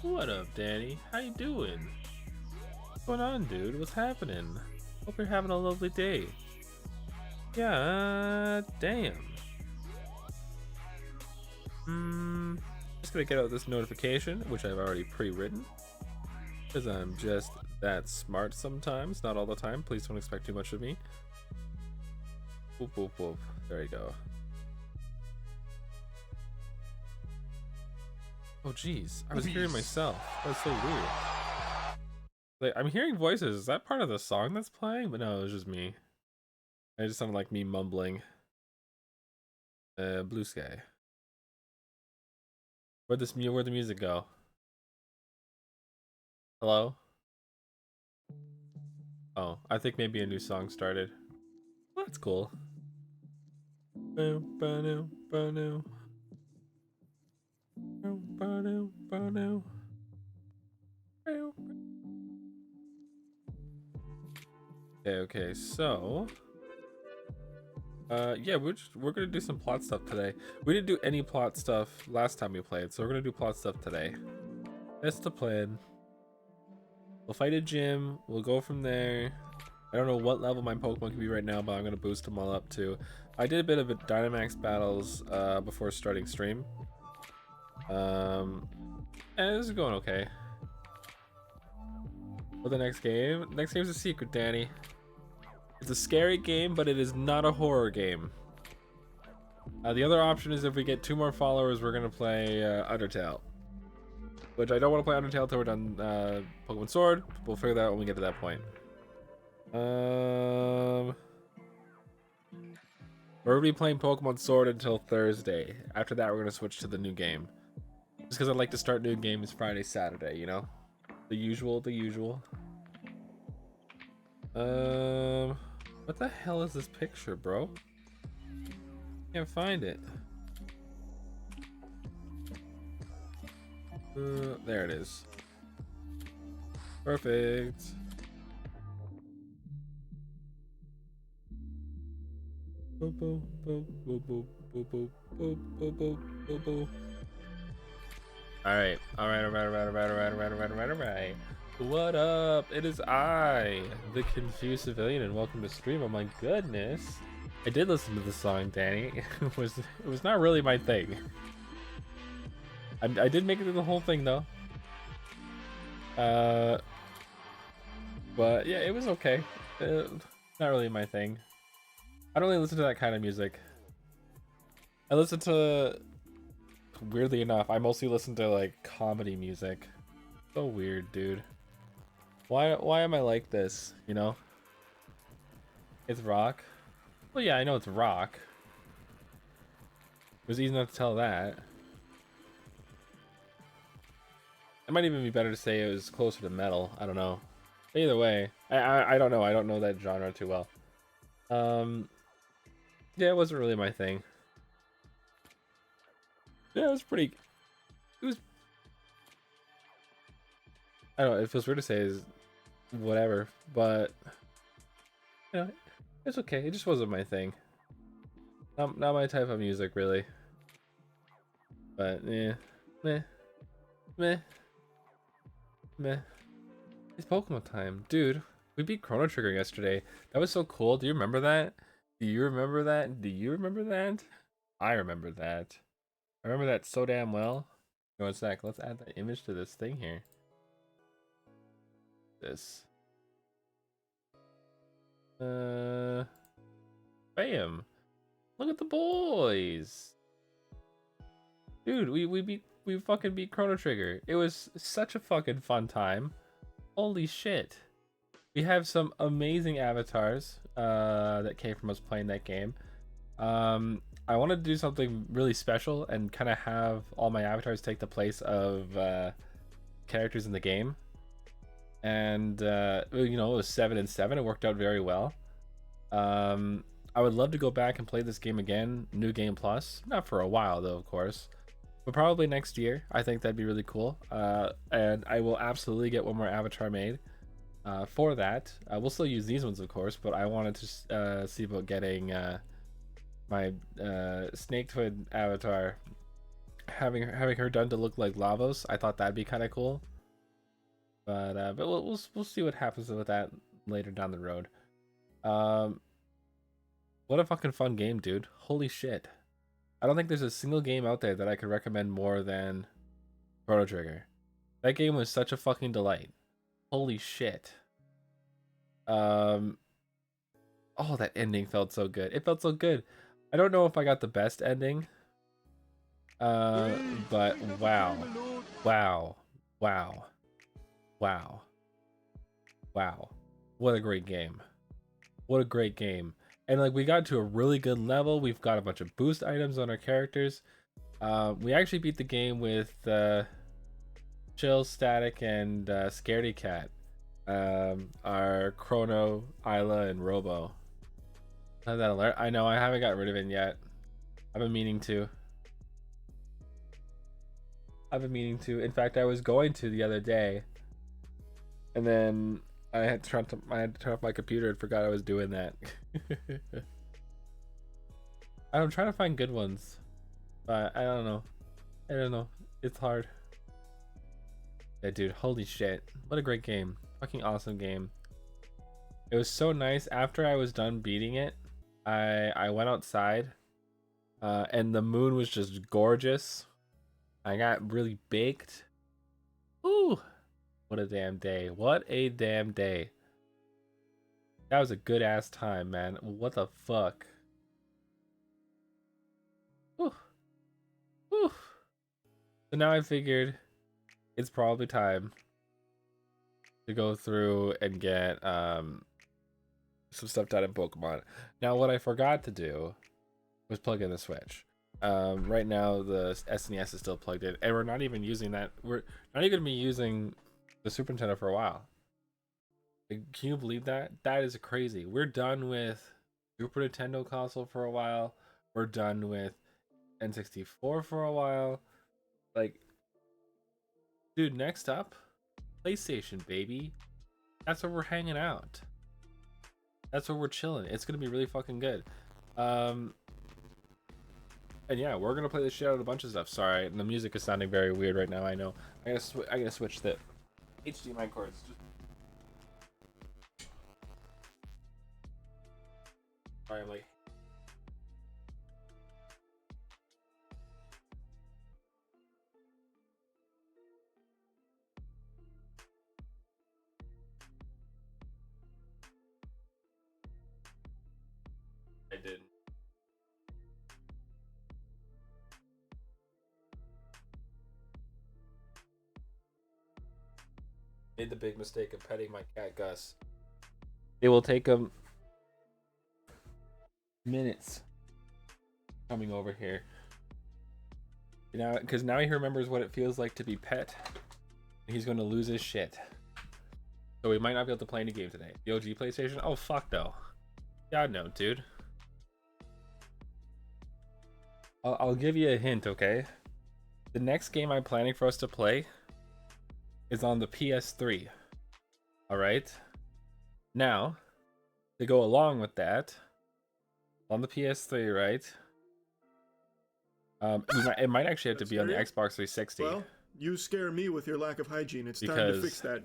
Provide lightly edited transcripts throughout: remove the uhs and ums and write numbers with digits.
What up, Danny? How you doing? What's going on, dude? What's happening? Hope you're having a lovely day. Yeah, damn. Hmm. Just gonna get out this notification, which I've already pre-written, because I'm just that smart sometimes, not all the time. Please don't expect too much of me. Whoop, whoop, whoop. There you go. Oh, jeez. I was hearing myself. That's so weird. Like, I'm hearing voices. Is that part of the song that's playing? But no, it was just me. I just sounded like me mumbling. Blue Sky. Where'd the music go? Hello? Oh, I think maybe a new song started. Well, that's cool. Okay, so yeah, we're gonna do some plot stuff today. We didn't do any plot stuff last time we played, so we're gonna do plot stuff today. That's the plan. We'll fight a gym, we'll go from there. I don't know what level my Pokemon can be right now, but I'm gonna boost them all up too. I did a bit of a Dynamax battles before starting stream. And this is going okay. For the next game? Next game's a secret, Danny. It's a scary game, but it is not a horror game. The other option is if we get 2 more followers, we're gonna play Undertale. Which I don't want to play Undertale until we're done Pokemon Sword. We'll figure that out when we get to that point. We're gonna be playing Pokemon Sword until Thursday. After that, we're gonna switch to the new game. Just because I like to start new games Friday, Saturday, you know? The usual, the usual. What the hell is this picture, bro? Can't find it. There it is. Perfect. Boop, boop, boop, boop, boop, boop, boop, boop, boop, boop, boop, boop. Alright. What up? It is I, the Confused Civilian, and welcome to stream. Oh my goodness. I did listen to the song, Danny. It was not really my thing. I did make it through the whole thing though. But yeah, it was okay. Not really my thing. I don't really listen to that kind of music. I listen to, weirdly enough, I mostly listen to like comedy music. So weird, dude. Why am I like this, you know? It's rock. Well, yeah, I know it's rock. It was easy enough to tell that. It might even be better to say it was closer to metal. I don't know. Either way, I don't know. I don't know that genre too well. Yeah, it wasn't really my thing. Yeah, it was pretty. It was. I don't know. It feels weird to say is whatever, but you know, it's okay. It just wasn't my thing. Not my type of music, really. But yeah, meh, meh, meh. It's Pokemon time, dude. We beat Chrono Trigger yesterday. That was so cool. Do you remember that? Do you remember that? Do you remember that? I remember that. I remember that so damn well. One sec. Let's add that image to this thing here. This. Bam. Look at the boys. Dude, we fucking beat Chrono Trigger. It was such a fucking fun time. Holy shit. We have some amazing avatars that came from us playing that game. I wanted to do something really special and kind of have all my avatars take the place of characters in the game. And you know, it was 7 and 7. It worked out very well. I would love to go back and play this game again, New Game Plus. Not for a while though, of course, but probably next year. I think that'd be really cool. And I will absolutely get one more avatar made for that. We'll still use these ones, of course, but I wanted to see about getting my Snake Twin avatar. having her done to look like Lavos. I thought that'd be kind of cool. But we'll see what happens with that later down the road. Um, what a fucking fun game, dude! Holy shit! I don't think there's a single game out there that I could recommend more than Chrono Trigger. That game was such a fucking delight. Holy shit! Um, oh, that ending felt so good. It felt so good. I don't know if I got the best ending. But wow, wow, wow, wow, wow! What a great game! What a great game! And like we got to a really good level. We've got a bunch of boost items on our characters. We actually beat the game with Chill, Static, and Scaredy Cat. Our Chrono, Isla, and Robo. Have that alert? I know I haven't got rid of it yet. I've been meaning to. In fact, I was going to the other day, and then I had to turn off my computer and forgot I was doing that. I'm trying to find good ones, but I don't know. It's hard. Yeah, dude. Holy shit! What a great game. Fucking awesome game. It was so nice. After I was done beating it, I went outside, and the moon was just gorgeous. I got really baked. Ooh, what a damn day. What a damn day. That was a good ass time, man. What the fuck? Ooh, ooh. So now I figured it's probably time to go through and get some stuff done in Pokemon. Now what I forgot to do was plug in the Switch. Right now the SNES is still plugged in, and we're not even using that. We're not even gonna be using the Super Nintendo for a while. Like, can you believe that? That is crazy. We're done with Super Nintendo console for a while. We're done with N64 for a while. Like, dude, next up, PlayStation, baby. That's where we're hanging out. That's where we're chilling. It's gonna be really fucking good. And yeah, we're gonna play the shit out of a bunch of stuff. Sorry, the music is sounding very weird right now. I know. I gotta switch the HDMI cords. Sorry, I'm like. I did. Made the big mistake of petting my cat Gus. It will take him minutes coming over here. You know, because now he remembers what it feels like to be pet, and he's going to lose his shit. So we might not be able to play any game today. The OG PlayStation? Oh fuck no. God no, dude. I'll give you a hint, okay? The next game I'm planning for us to play is on the PS3. Alright? Now, to go along with that, on the PS3, right? It might actually have to be on the Xbox 360. Well, you scare me with your lack of hygiene. It's time to fix that.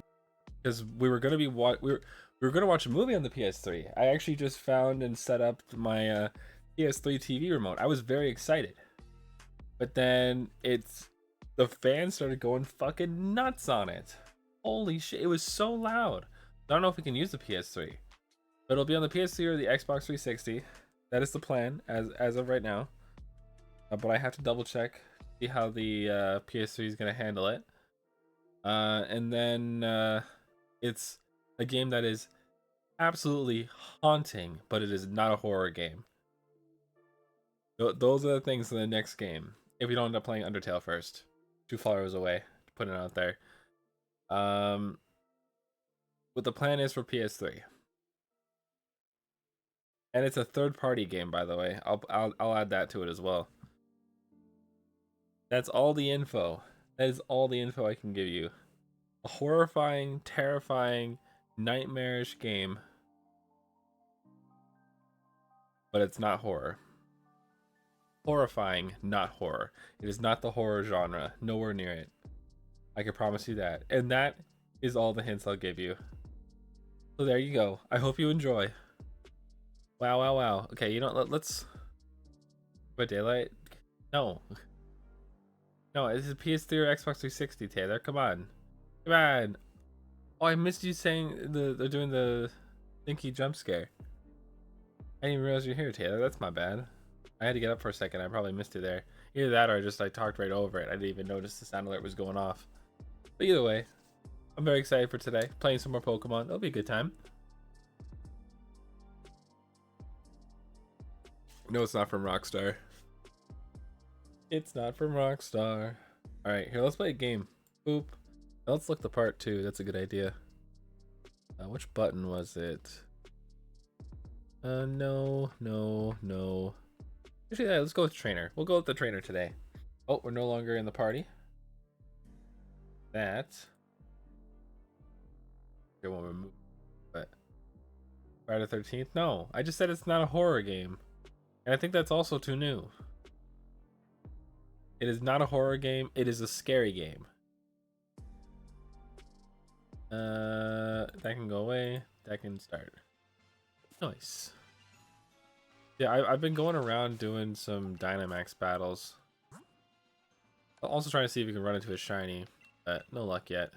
Because we were gonna be we were gonna watch a movie on the PS3. I actually just found and set up my PS3 TV remote. I was very excited, but then the fans started going fucking nuts on it. Holy shit! It was so loud. I don't know if we can use the PS3, but it'll be on the PS3 or the Xbox 360. That is the plan as of right now. But I have to double check, see how the PS3 is gonna handle it. And then it's a game that is absolutely haunting, but it is not a horror game. Those are the things in the next game. If we don't end up playing Undertale first, too far away to put it out there. What the plan is for PS3, and it's a third-party game, by the way. I'll add that to it as well. That's all the info. That is all the info I can give you. A horrifying, terrifying, nightmarish game, but it's not horror. horrifying, not horror. It is not the horror genre. Nowhere near it. I can promise you that. And that is all the hints I'll give you. So there you go. I hope you enjoy. Wow, wow, wow. Okay, you know, let's... What, Daylight? No. No, this is PS3 or Xbox 360, Taylor. Come on. Come on. Oh, I missed you saying they're doing the Stinky jump scare. I didn't even realize you're here, Taylor. That's my bad. I had to get up for a second. I probably missed you there. Either that or I talked right over it. I didn't even notice the sound alert was going off. But either way, I'm very excited for today. Playing some more Pokemon. It'll be a good time. No, it's not from Rockstar. It's not from Rockstar. Alright, here, let's play a game. Boop. Now let's look the part too. That's a good idea. Which button was it? No. Actually, yeah, let's go with trainer. We'll go with the trainer today. Oh, we're no longer in the party. That. Okay, won't remove. But Friday the 13th? No, I just said it's not a horror game. And I think that's also too new. It is not a horror game. It is a scary game. That can go away. That can start. Nice. Yeah, I've been going around doing some Dynamax battles. I'm also trying to see if we can run into a shiny, but no luck yet.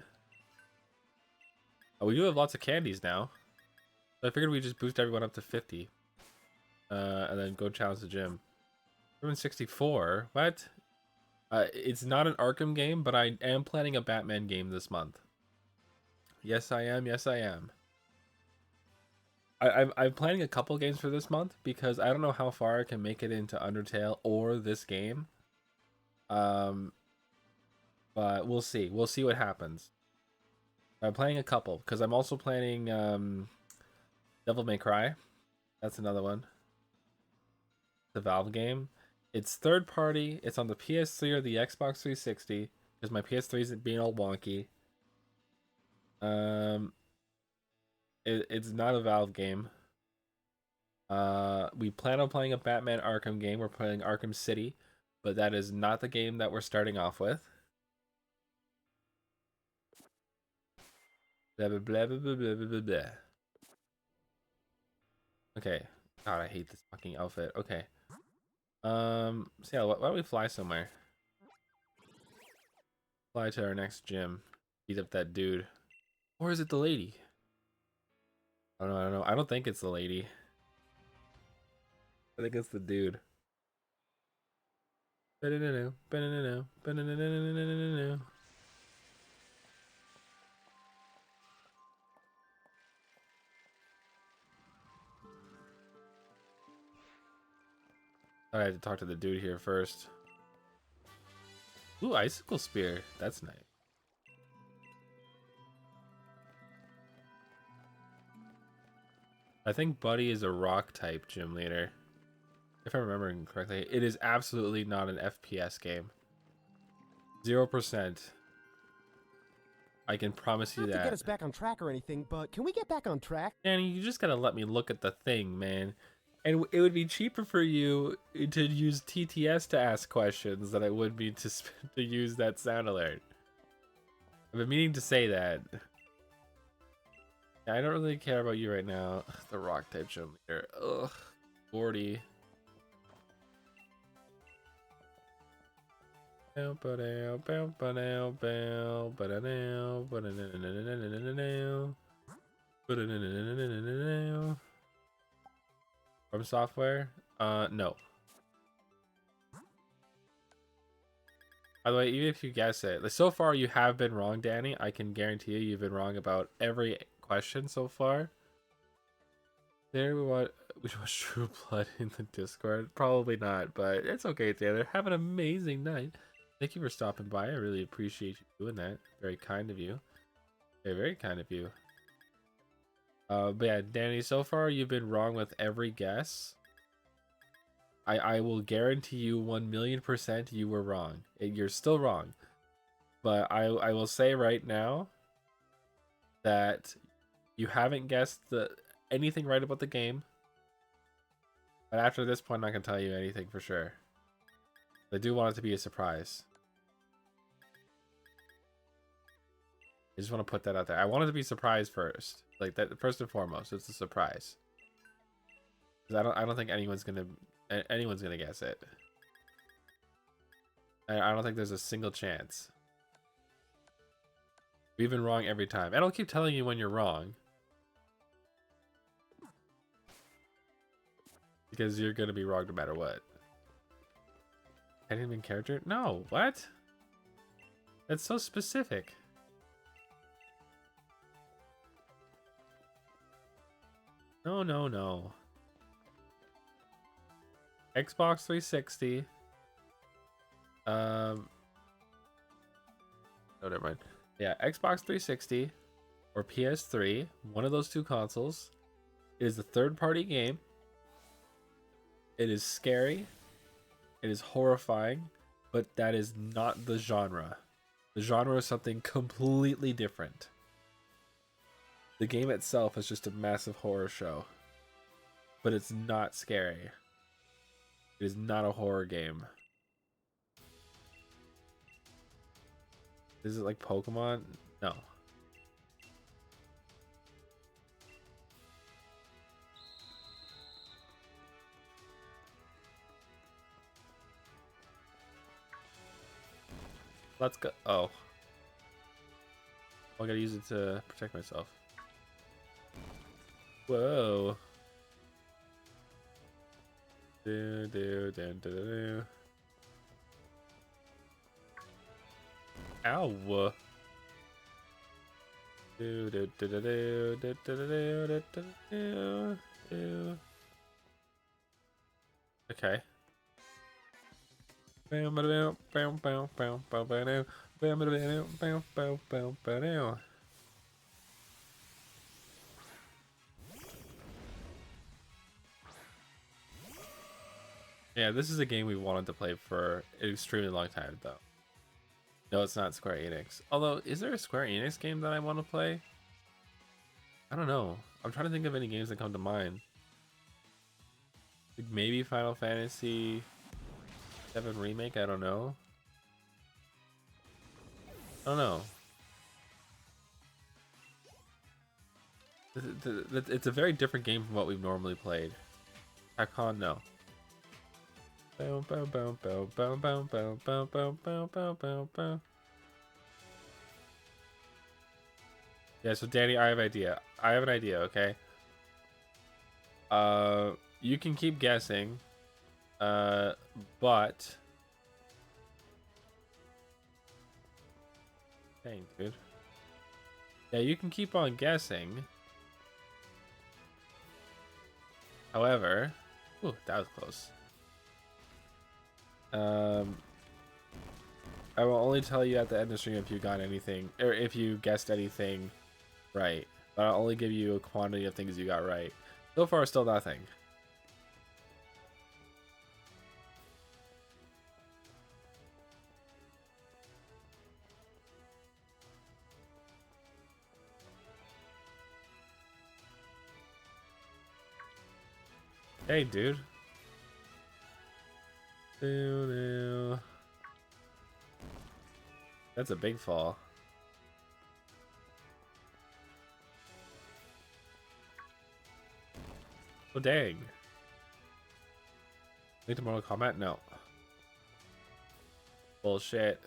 Oh, we do have lots of candies now. So I figured we'd just boost everyone up to 50. And then go challenge the gym. 64? What? It's not an Arkham game, but I am planning a Batman game this month. Yes, I am. Yes, I am. I'm planning a couple games for this month because I don't know how far I can make it into Undertale or this game. But we'll see. We'll see what happens. I'm playing a couple because I'm also planning Devil May Cry. That's another one. The Valve game. It's third party. It's on the PS3 or the Xbox 360 because my PS3 isn't being all wonky. It's not a Valve game. We plan on playing a Batman Arkham game. We're playing Arkham City, but that is not the game that we're starting off with. Blah blah blah blah blah blah blah blah. Okay. God, I hate this fucking outfit. Okay. So yeah, why don't we fly somewhere? Fly to our next gym. Beat up that dude. Or is it the lady? I don't know. I don't think it's the lady. I think it's the dude. I had to talk to the dude here first. Ooh, icicle spear. That's nice. I think Buddy is a rock type gym leader. If I'm remembering correctly, it is absolutely not an FPS game. 0%. I can promise you that. Not to get us back on track or anything, but can we get back on track? Danny, you just gotta let me look at the thing, man. And it would be cheaper for you to use TTS to ask questions than it would be to use that sound alert. I've been meaning to say that. I don't really care about you right now. The rock type gym leader. Ugh. 40. From software? No. By the way, even if you guess it, like, so far you have been wrong, Danny. I can guarantee you you've been wrong about every question so far. There we watch True Blood in the Discord. Probably not, but it's okay, Taylor. Have an amazing night. Thank you for stopping by. I really appreciate you doing that. Very kind of you. Very, very kind of you. But yeah, Danny, so far you've been wrong with every guess. I will guarantee you 1,000,000% you were wrong. You're still wrong. But I will say right now that you haven't guessed anything right about the game. But after this point, I'm not going to tell you anything for sure. I do want it to be a surprise. I just want to put that out there. I want it to be surprise first. Like that first and foremost, it's a surprise. Because I don't think anyone's gonna guess it. I don't think there's a single chance. We've been wrong every time. And I'll keep telling you when you're wrong. Because you're gonna be wrong no matter what. Any character? No, what? That's so specific. No, no, no. Xbox 360. Oh, never mind. Yeah, Xbox 360 or PS3, one of those two consoles. It is a third-party game. It is scary. It is horrifying, but that is not the genre. The genre is something completely different. The game itself is just a massive horror show, but it's not scary. It is not a horror game. Is it like Pokemon? No. Let's go. Oh. I gotta use it to protect myself. Whoa. Do. Ow. Okay. Yeah, this is a game we wanted to play for an extremely long time, though. No, it's not Square Enix. Although, is there a Square Enix game that I want to play? I don't know. I'm trying to think of any games that come to mind. Like maybe Final Fantasy VII Remake? I don't know. I don't know. It's a very different game from what we've normally played. Hakon, no. Yeah, so Danny, I have an idea, okay? You can keep guessing. But dang, dude. Yeah, you can keep on guessing. However, ooh, that was close. I will only tell you at the end of the stream if you got anything, or if you guessed anything right. But I'll only give you a quantity of things you got right. So far, still nothing. Hey, dude. That's a big fall. Oh, dang. Link to Mortal Kombat? No. Bullshit.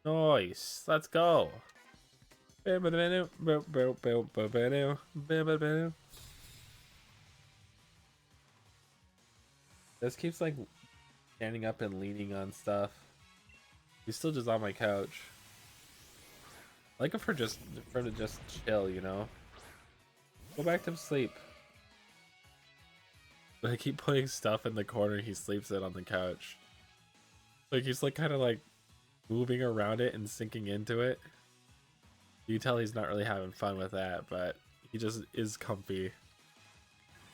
Nice. Let's go. This keeps like standing up and leaning on stuff. He's still just on my couch. I like it for him to just chill, you know. Go back to sleep. But I keep putting stuff in the corner he sleeps in on the couch. Like he's like kind of like moving around it and sinking into it. You tell he's not really having fun with that, but he just is comfy.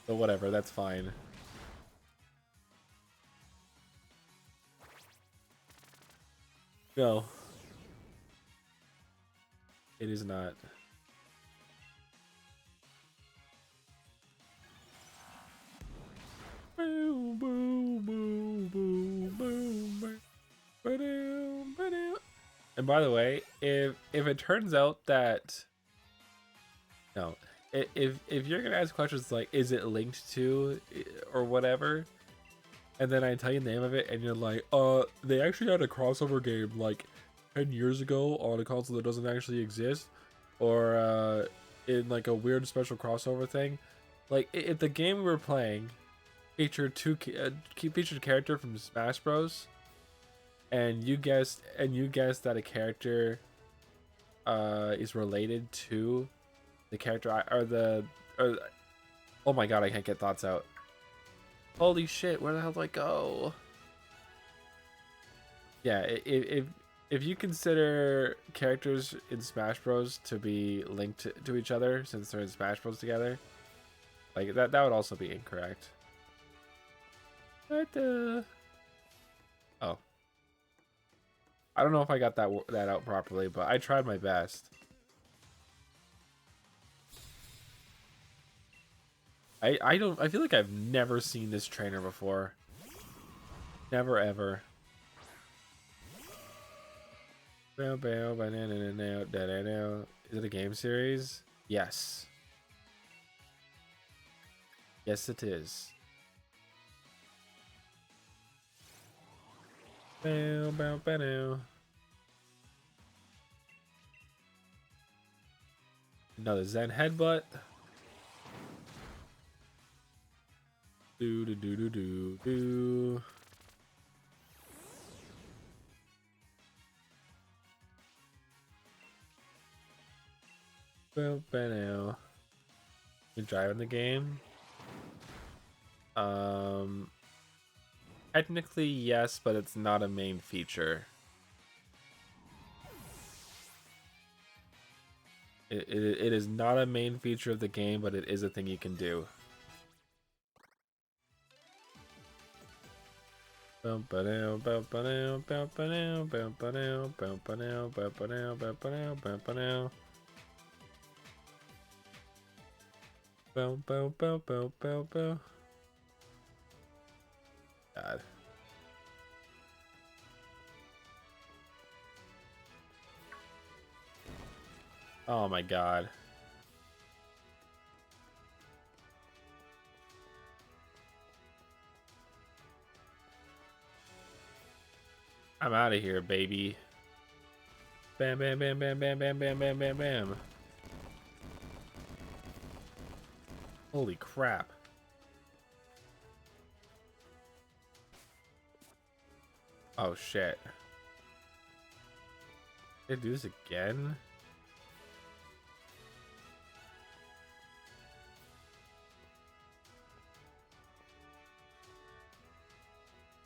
But whatever, that's fine. No. It is not. Boo, boo, boo, boo, boo, boo. Ba-doo, ba-doo. And by the way, if it turns out that no, if you're gonna ask questions like is it linked to or whatever, and then I tell you the name of it and you're like, they actually had a crossover game like 10 years ago on a console that doesn't actually exist, or in like a weird special crossover thing, like if the game we were playing featured featured character from Smash Bros. And you guessed that a character is related to the character oh my god, I can't get thoughts out. Holy shit, where the hell do I go? Yeah, if you consider characters in Smash Bros to be linked to each other since they're in Smash Bros together, like that would also be incorrect. But oh. I don't know if I got that out properly, but I tried my best. I feel like I've never seen this trainer before. Never ever. Is it a game series? Yes. Yes, it is. Another Zen headbutt. Do do do do do do. You're driving the game. Technically yes, but it's not a main feature. It is not a main feature of the game, but it is a thing you can do. God. Oh my god. I'm out of here, baby. Bam, bam, bam, bam, bam, bam, bam, bam, bam, bam. Holy crap. Oh shit. Did I do this again?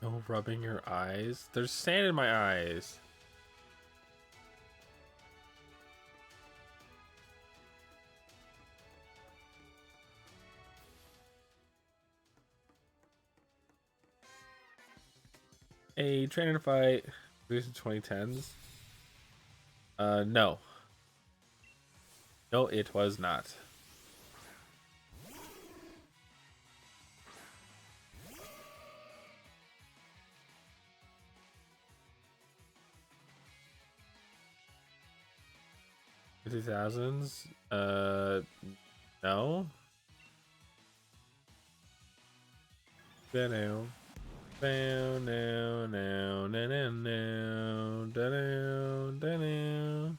No rubbing your eyes? There's sand in my eyes. A trainer fight released in 2010s. No. No, it was not. The 2000s? No. No. No, no, no, no, no, no, no, no.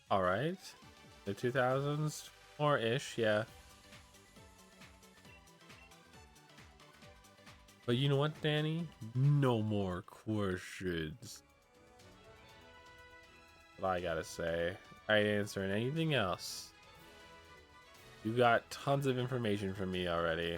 All right, the 2000s, more ish, yeah. But you know what, Danny? No more questions. What I gotta say. I ain't answering anything else. You got tons of information from me already.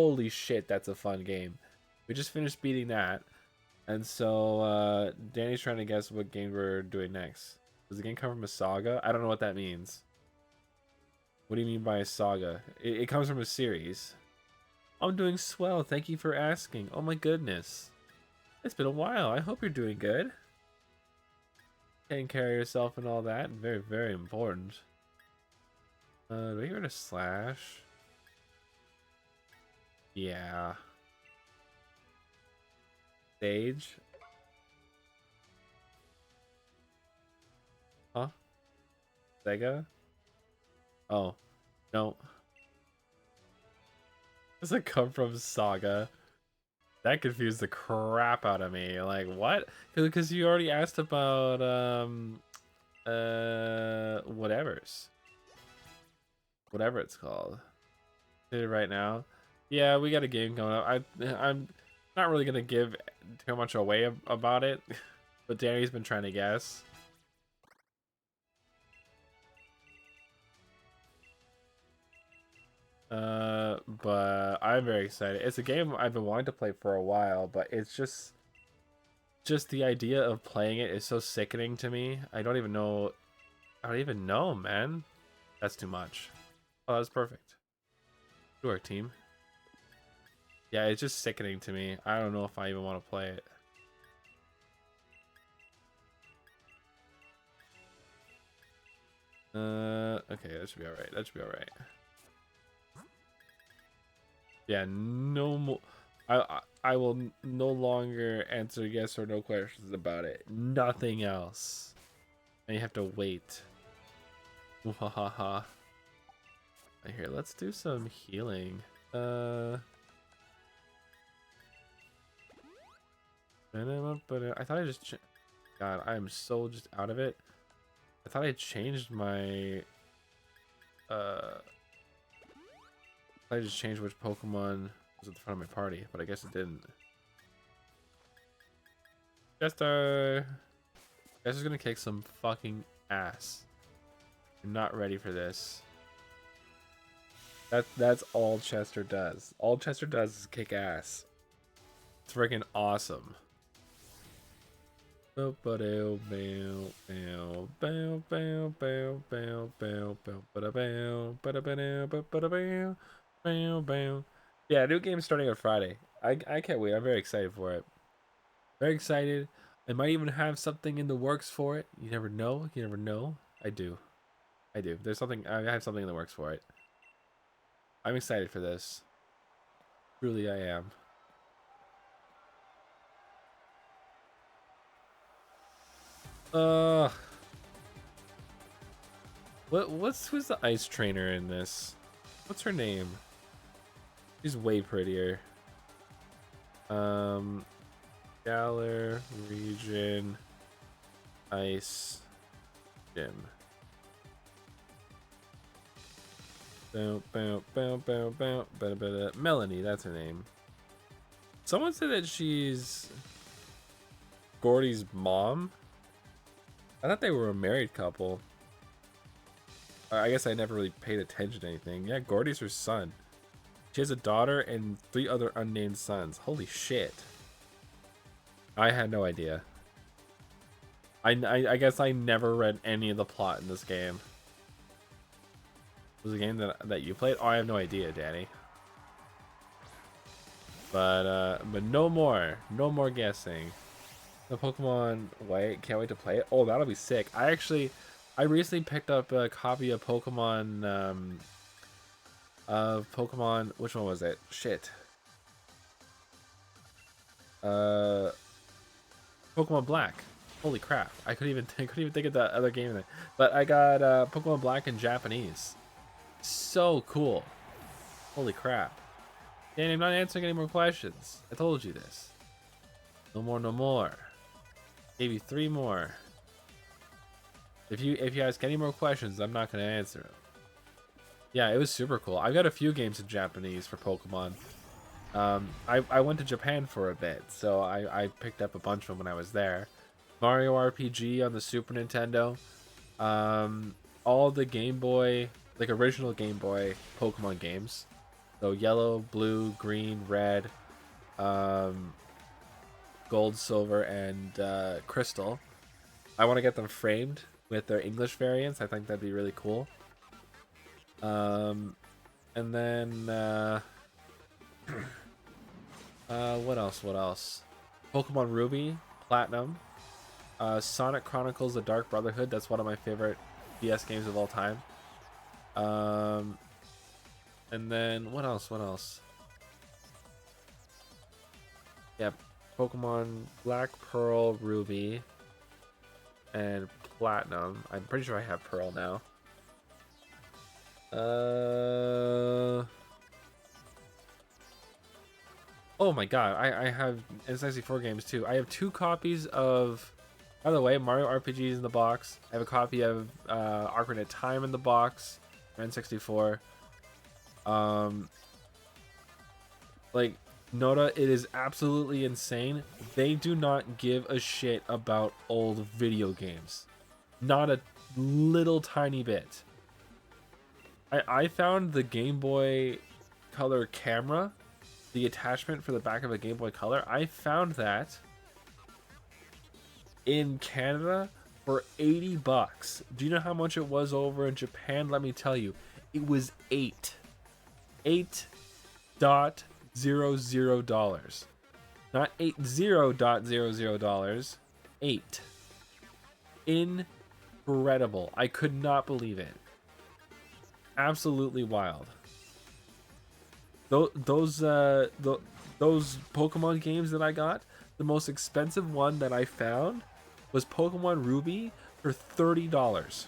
Holy shit, that's a fun game. We just finished beating that. And so Danny's trying to guess what game we're doing next. Does the game come from a saga? I don't know what that means. What do you mean by a saga? It comes from a series. I'm doing swell. Thank you for asking. Oh my goodness. It's been a while. I hope you're doing good. Taking care of yourself and all that. Very, very important. Do I hear a slash? Yeah. Stage? Huh? Sega? Oh. No. Does it come from Saga? That confused the crap out of me. Like, what? Because you already asked about, whatever's. Whatever it's called. Did it right now. Yeah, we got a game coming up. I'm not really gonna give too much away about it, but Danny's been trying to guess. But I'm very excited. It's a game I've been wanting to play for a while, but it's just the idea of playing it is so sickening to me. I don't even know, man. That's too much. Oh, that was perfect. Good work, team. Yeah, it's just sickening to me. I don't know if I even want to play it. Okay, that should be alright. That should be alright. Yeah, no more. I will no longer answer yes or no questions about it. Nothing else. And you have to wait. Wahaha. Here, let's do some healing. I thought I just God, I am so just out of it. I thought I changed my I just changed which Pokemon was at the front of my party, but I guess it didn't. Chester! Chester's gonna kick some fucking ass. I'm not ready for this. That's all Chester does. All Chester does is kick ass. It's freaking awesome. Yeah, new game starting on Friday. I can't wait. I'm very excited for it. Very excited. I might even have something in the works for it. You never know. You never know. I do. There's something. I have something in the works for it. I'm excited for this. Truly, I am. Who's the ice trainer in this? What's her name? She's way prettier. Galar region ice gym. Melanie, that's her name. Someone said that she's Gordy's mom. I thought they were a married couple. I guess I never really paid attention to anything. Yeah, Gordy's her son. She has a daughter and 3 other unnamed sons. Holy shit. I had no idea. I guess I never read any of the plot in this game. Was it a game that you played? Oh, I have no idea, Danny. But no more guessing. The Pokemon White, can't wait to play it. Oh, that'll be sick. I recently picked up a copy of Pokemon which one was it? Shit. Pokemon Black. Holy crap. I couldn't even think of the other game in it. But I got Pokemon Black in Japanese. So cool. Holy crap. Danny, I'm not answering any more questions. I told you this. No more. Maybe 3 more. If you ask any more questions, I'm not gonna answer them. Yeah, it was super cool. I got a few games in Japanese for Pokemon. I went to Japan for a bit, so I picked up a bunch of them when I was there. Mario RPG on the Super Nintendo. All the Game Boy, like original Game Boy Pokemon games. So yellow, blue, green, red, gold, silver, and crystal. I want to get them framed with their English variants. I think that'd be really cool. And then what else? What else? Pokemon Ruby, Platinum, Sonic Chronicles: The Dark Brotherhood. That's one of my favorite DS games of all time. And then what else? What else? Yeah, Pokemon Black, Pearl, Ruby, and Platinum. I'm pretty sure I have Pearl now. Oh my god, I have N64 games too. I have 2 copies of, by the way, Mario RPGs in the box. I have a copy of Ocarina of Time in the box, N64. Like, Noda, it is absolutely insane. They do not give a shit about old video games. Not a little tiny bit. I found the Game Boy Color camera, the attachment for the back of a Game Boy Color. I found that in Canada for $80. Do you know how much it was over in Japan? Let me tell you. It was $8.00. Not $80.00. 8. Incredible. I could not believe it. Absolutely wild. Those Pokemon games that I got, the most expensive one that I found was Pokemon Ruby for $30.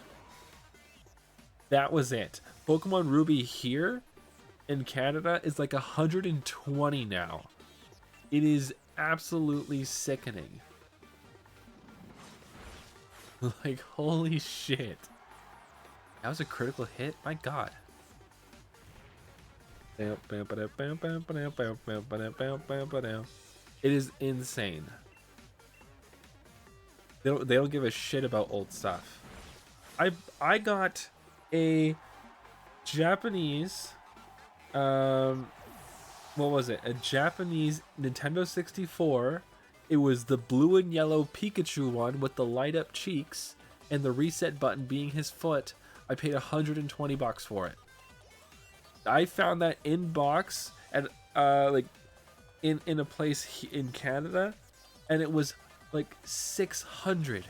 That was it. Pokemon Ruby here in Canada is like $120 now. It is absolutely sickening. Like, holy shit. That was a critical hit? My god. It is insane. They don't give a shit about old stuff. I got a Japanese what was it? A Japanese Nintendo 64. It was the blue and yellow Pikachu one with the light up cheeks and the reset button being his foot. I paid $120 for it. I found that in box at like in a place in Canada, and it was like $600.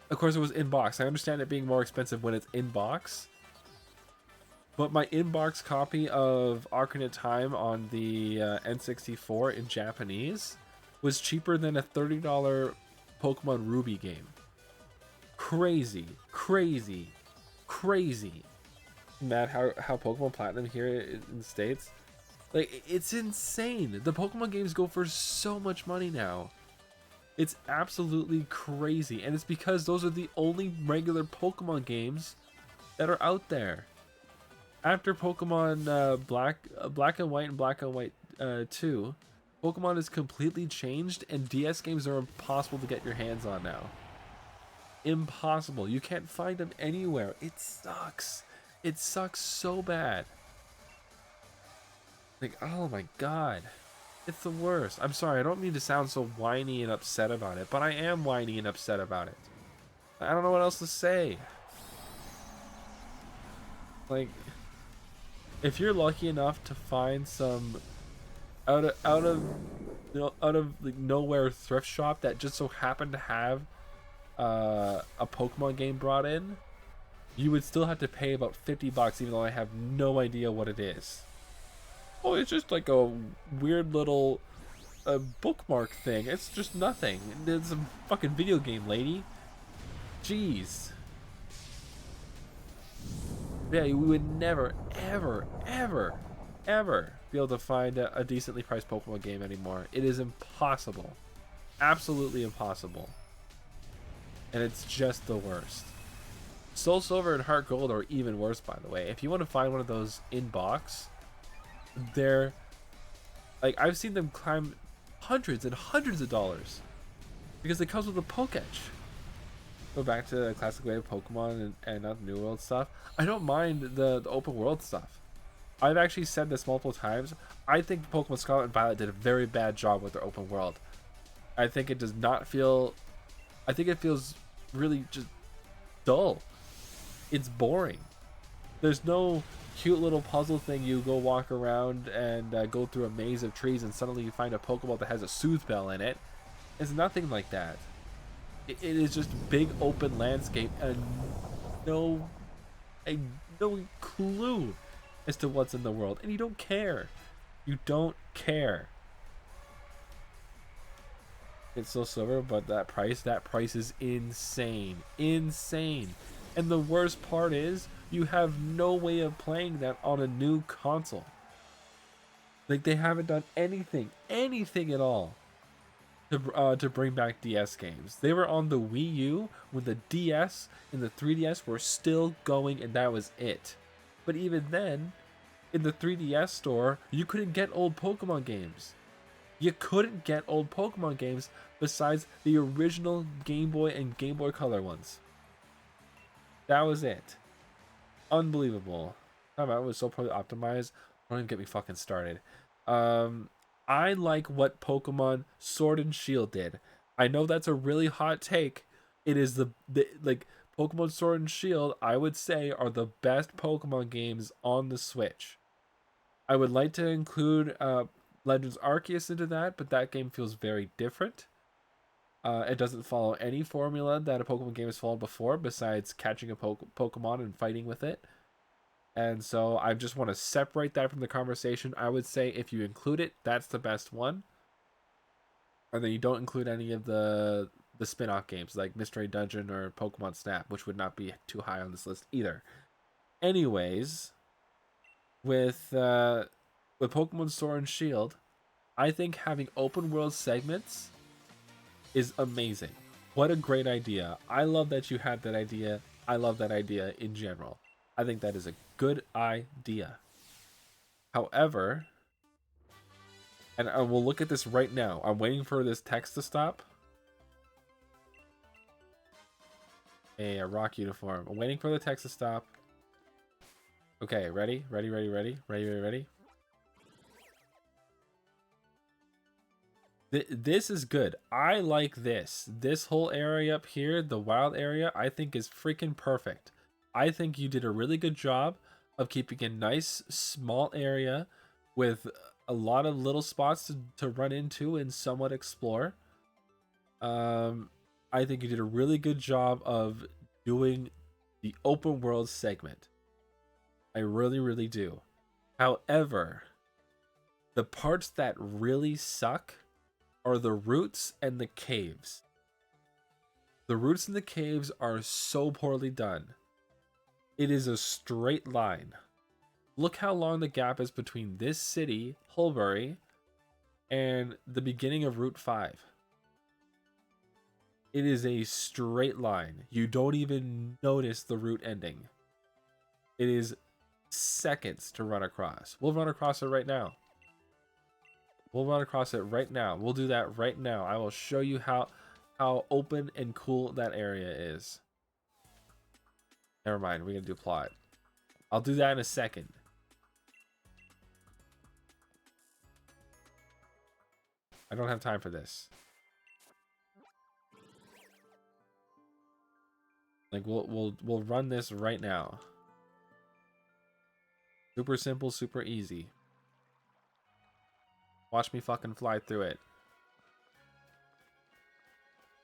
Of course, it was in box. I understand it being more expensive when it's in box, but my in-box copy of Ocarina of Time on the N64 in Japanese was cheaper than a $30 Pokemon Ruby game. Crazy, crazy, crazy. Mad how Pokemon Platinum here in the States, like, it's insane. The Pokemon games go for so much money now. It's absolutely crazy, and it's because those are the only regular Pokemon games that are out there. After Pokemon Black and White and Black and White 2, Pokemon is completely changed, and DS games are impossible to get your hands on now. Impossible. You can't find them anywhere. It sucks. It sucks so bad. Like, oh my god. It's the worst. I'm sorry, I don't mean to sound so whiny and upset about it, but I am whiny and upset about it. I don't know what else to say. Like, if you're lucky enough to find some out of like nowhere thrift shop that just so happened to have a Pokemon game brought in, you would still have to pay about $50, even though I have no idea what it is. Oh, it's just like a weird little bookmark thing. It's just nothing. It's a fucking video game, lady. Jeez. Yeah, we would never, ever, ever, ever be able to find a decently priced Pokemon game anymore. It is impossible. Absolutely impossible. And it's just the worst. Soul Silver and Heart Gold are even worse, by the way. If you want to find one of those in box, they're like, I've seen them climb hundreds and hundreds of dollars because it comes with a Pokétch. Go back to the classic way of Pokemon and not the New World stuff. I don't mind the open world stuff. I've actually said this multiple times. I think Pokemon Scarlet and Violet did a very bad job with their open world. I think it does not feel... I think it feels really just dull. It's boring. There's no cute little puzzle thing. You go walk around and go through a maze of trees and suddenly you find a Pokeball that has a Soothe Bell in it. It's nothing like that. It is just big open landscape and no clue as to what's in the world. And you don't care. You don't care. It's still silver, but that price is insane. Insane. And the worst part is, you have no way of playing that on a new console. Like, they haven't done anything at all to bring back DS games. They were on the Wii U when the DS and the 3DS were still going, and that was it. But even then, in the 3DS store, you couldn't get old Pokemon games. You couldn't get old Pokemon games besides the original Game Boy and Game Boy Color ones. That was it. Unbelievable. It was so poorly optimized. Don't even get me fucking started. I like what Pokemon Sword and Shield did. I know that's a really hot take. It is the like Pokemon Sword and Shield, I would say, are the best Pokemon games on the Switch. I would like to include Legends Arceus into that, but that game feels very different. It doesn't follow any formula that a Pokemon game has followed before, besides catching a Pokemon and fighting with it. And so I just want to separate that from the conversation. I would say if you include it, that's the best one. And then you don't include any of the spin-off games like Mystery Dungeon or Pokemon Snap, which would not be too high on this list either. Anyways, with Pokemon Sword and Shield, I think having open world segments is amazing. What a great idea. I love that you had that idea. I love that idea in general. I think that is a good idea. However, and I will look at this right now. I'm waiting for this text to stop. A rock uniform. I'm waiting for the text to stop. Okay, ready? Ready? This is good. I like this. This whole area up here, the wild area, I think is freaking perfect. I think you did a really good job of keeping a nice small area with a lot of little spots to run into and somewhat explore. I think you did a really good job of doing the open world segment. I really do. However, the parts that really suck are the routes and the caves. The routes and the caves are so poorly done. It is a straight line. Look how long the gap is between this city, Hulbury, and the beginning of Route 5. It is a straight line. You don't even notice the route ending. It is seconds to run across. We'll run across it right now. We'll run across it right now. We'll do that right now. I will show you how open and cool that area is. Never mind, we're gonna do plot. I'll do that in a second. I don't have time for this. Like we'll run this right now. Super simple, super easy. Watch me fucking fly through it.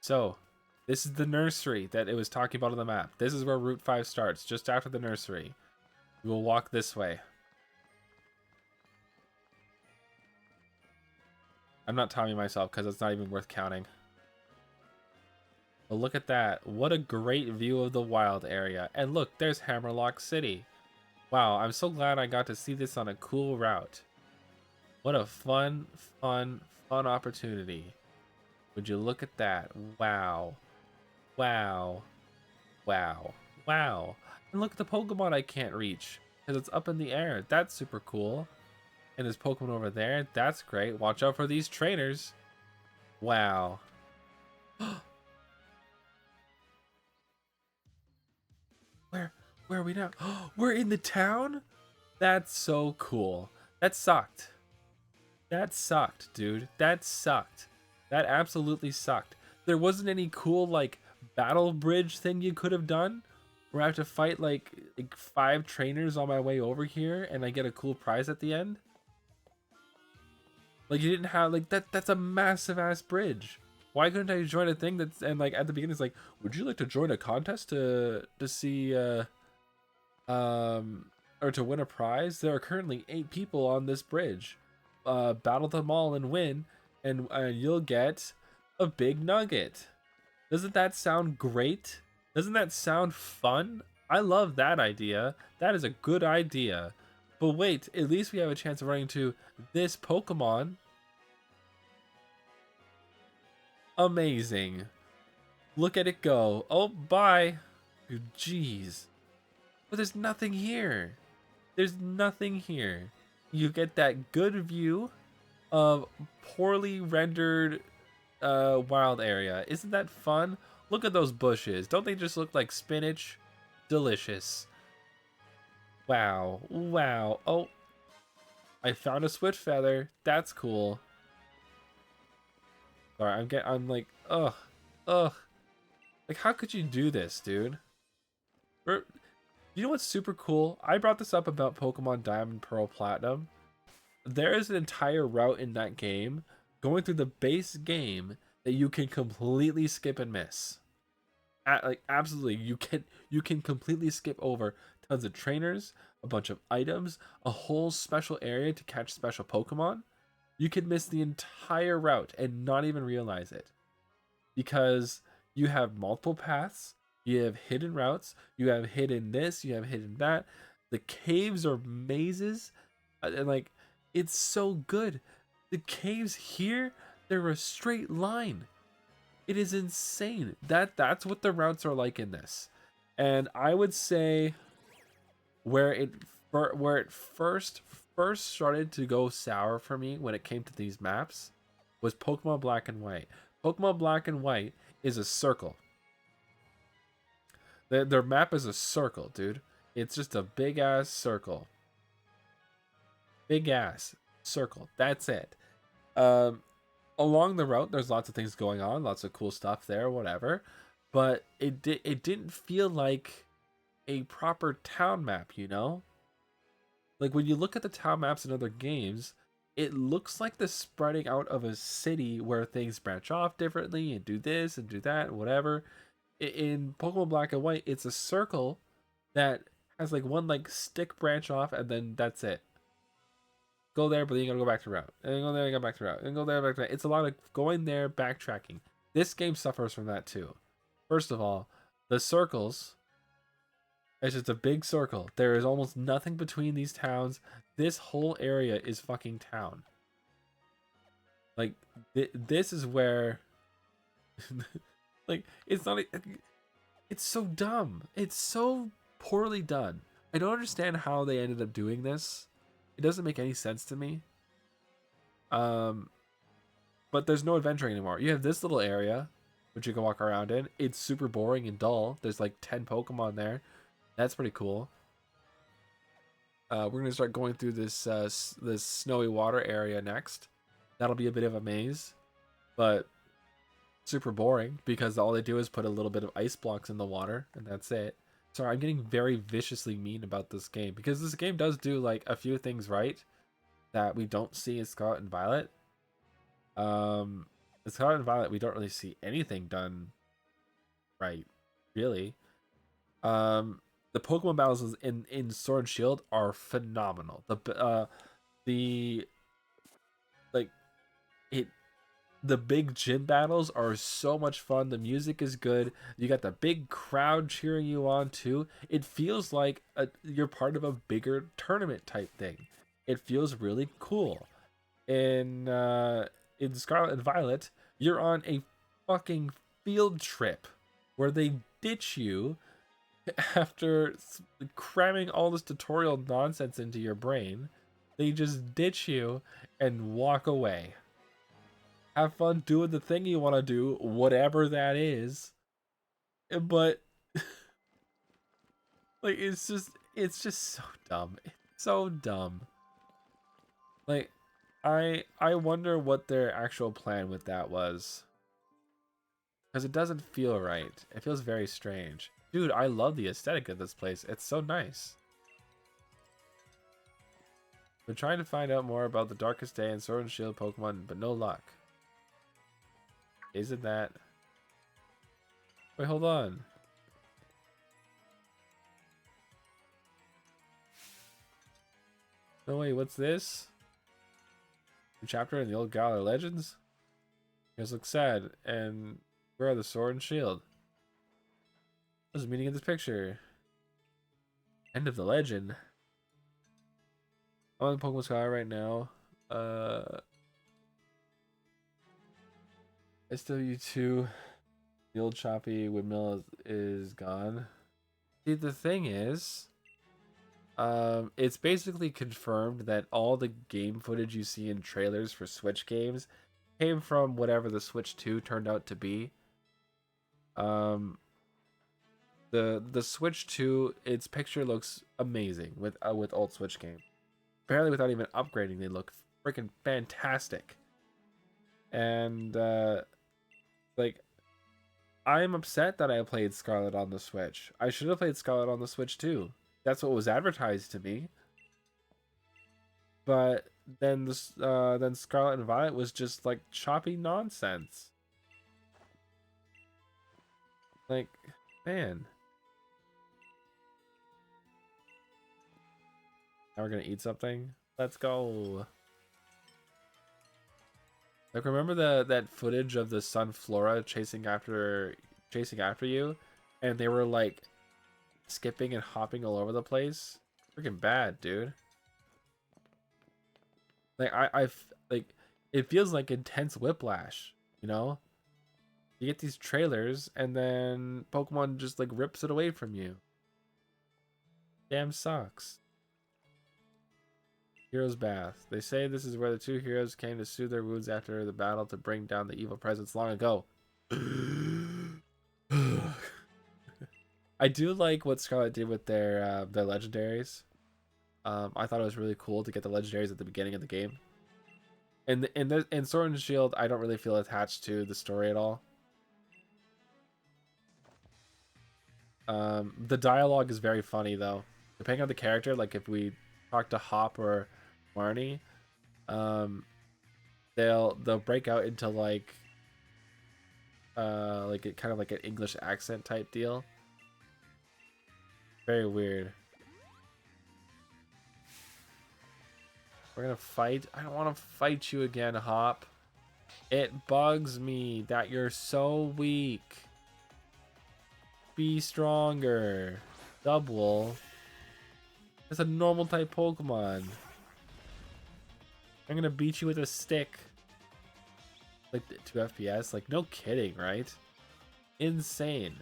So, this is the nursery that it was talking about on the map. This is where Route 5 starts, just after the nursery. We will walk this way. I'm not timing myself because it's not even worth counting. But look at that. What a great view of the wild area. And look, there's Hammerlock City. Wow, I'm so glad I got to see this on a cool route. What a fun opportunity. Would you look at that? Wow. Wow. Wow. Wow. And look at the Pokemon I can't reach because it's up in the air. That's super cool. And there's Pokemon over there. That's great. Watch out for these trainers. Wow. Where are we now? We're in the town? That's so cool. That sucked. That sucked, dude. That sucked. That absolutely sucked. There wasn't any cool like battle bridge thing you could have done where I have to fight like 5 trainers on my way over here and I get a cool prize at the end. Like you didn't have like that's a massive ass bridge. Why couldn't I join a thing that's and like at the beginning it's like, would you like to join a contest to see or to win a prize? There are currently 8 people on this bridge. Battle them all and win, and you'll get a big nugget. Doesn't that sound great? Doesn't that sound fun? I love that idea. That is a good idea. But wait, at least we have a chance of running into this Pokemon. Amazing. Look at it go. Oh, bye. Jeez. But there's nothing here. There's nothing here. You get that good view of poorly rendered wild area. Isn't that fun? Look at those bushes. Don't they just look like spinach? Delicious. Wow. Wow. Oh, I found a switch feather. That's cool. Sorry, I'm like, ugh. Like, how could you do this, dude? You know what's super cool? I brought this up about Pokemon Diamond, Pearl, Platinum. There is an entire route in that game going through the base game that you can completely skip and miss. Like absolutely, you can completely skip over tons of trainers, a bunch of items, a whole special area to catch special Pokemon. You can miss the entire route and not even realize it because you have multiple paths. You have hidden routes. You have hidden this. You have hidden that. The caves are mazes, and like it's so good. The caves here, they're a straight line. It is insane. That's what the routes are like in this. And I would say where it first started to go sour for me when it came to these maps was Pokemon Black and White. Pokemon Black and White is a circle. Their map is a circle, dude. It's just a big ass circle. Big ass circle. That's it. Along the route, there's lots of things going on, lots of cool stuff there, whatever. But it didn't feel like a proper town map, you know? Like when you look at the town maps in other games, it looks like the spreading out of a city where things branch off differently and do this and do that and whatever. In Pokemon Black and White, it's a circle that has like one like stick branch off and then that's it. Go there, but then you gotta go back to route. And then go there, and go back to route. And go there, back to route. It's a lot of going there, backtracking. This game suffers from that too. First of all, the circles. It's just a big circle. There is almost nothing between these towns. This whole area is fucking town. Like, this is where... like, it's not... It's so dumb. It's so poorly done. I don't understand how they ended up doing this. It doesn't make any sense to me. But there's no adventuring anymore. You have this little area, which you can walk around in. It's super boring and dull. There's like 10 Pokemon there. That's pretty cool. We're gonna start going through this this snowy water area next. That'll be a bit of a maze, but super boring because all they do is put a little bit of ice blocks in the water and that's it. Sorry, I'm getting very viciously mean about this game because this game does do like a few things right that we don't see in Scarlet and Violet. In Scarlet and Violet, we don't really see anything done right, really. The Pokemon battles in Sword and Shield are phenomenal. The big gym battles are so much fun. The music is good. You got the big crowd cheering you on too. It feels like you're part of a bigger tournament type thing. It feels really cool. In Scarlet and Violet, you're on a fucking field trip where they ditch you after cramming all this tutorial nonsense into your brain. They just ditch you and walk away. Have fun doing the thing you want to do, whatever that is. But like it's just so dumb. So dumb. Like, I wonder what their actual plan with that was. Because it doesn't feel right. It feels very strange. Dude, I love the aesthetic of this place. It's so nice. Been trying to find out more about the Darkest Day and Sword and Shield Pokemon, but no luck. Isn't that... Wait, hold on. No, wait, what's this? A chapter in the old Galar Legends? You guys look sad, and where are the Sword and Shield? What's the meaning of this picture? End of the legend. I'm on Pokemon Sky right now. SW2, the old choppy windmill is gone. See, the thing is, it's basically confirmed that all the game footage you see in trailers for Switch games came from whatever the Switch 2 turned out to be. The Switch 2, its picture looks amazing with old Switch games. Apparently, without even upgrading, they look freaking fantastic. And like, I'm upset that I played Scarlet on the Switch. I should have played Scarlet on the Switch too. That's what was advertised to me. But then then Scarlet and Violet was just like choppy nonsense. Like, man. Now we're gonna eat something. Let's go. Like, remember that footage of the Sunflora chasing after you, and they were like skipping and hopping all over the place? Freaking bad, dude. Like, like, it feels like intense whiplash, you know? You get these trailers and then Pokemon just like rips it away from you. Damn sucks. Hero's Bath. They say this is where the two heroes came to soothe their wounds after the battle to bring down the evil presence long ago. I do like what Scarlet did with their legendaries. I thought it was really cool to get the legendaries at the beginning of the game. And in Sword and Shield, I don't really feel attached to the story at all. The dialogue is very funny though. Depending on the character, like if we talk to Hop or Marnie, they'll break out into like kind of like an English accent type deal. Very weird. We're gonna fight. I don't want to fight you again, Hop. It bugs me that you're so weak. Be stronger. Double. It's a normal type Pokemon. I'm gonna beat you with a stick. Like 2 FPS? Like, no kidding, right? Insane.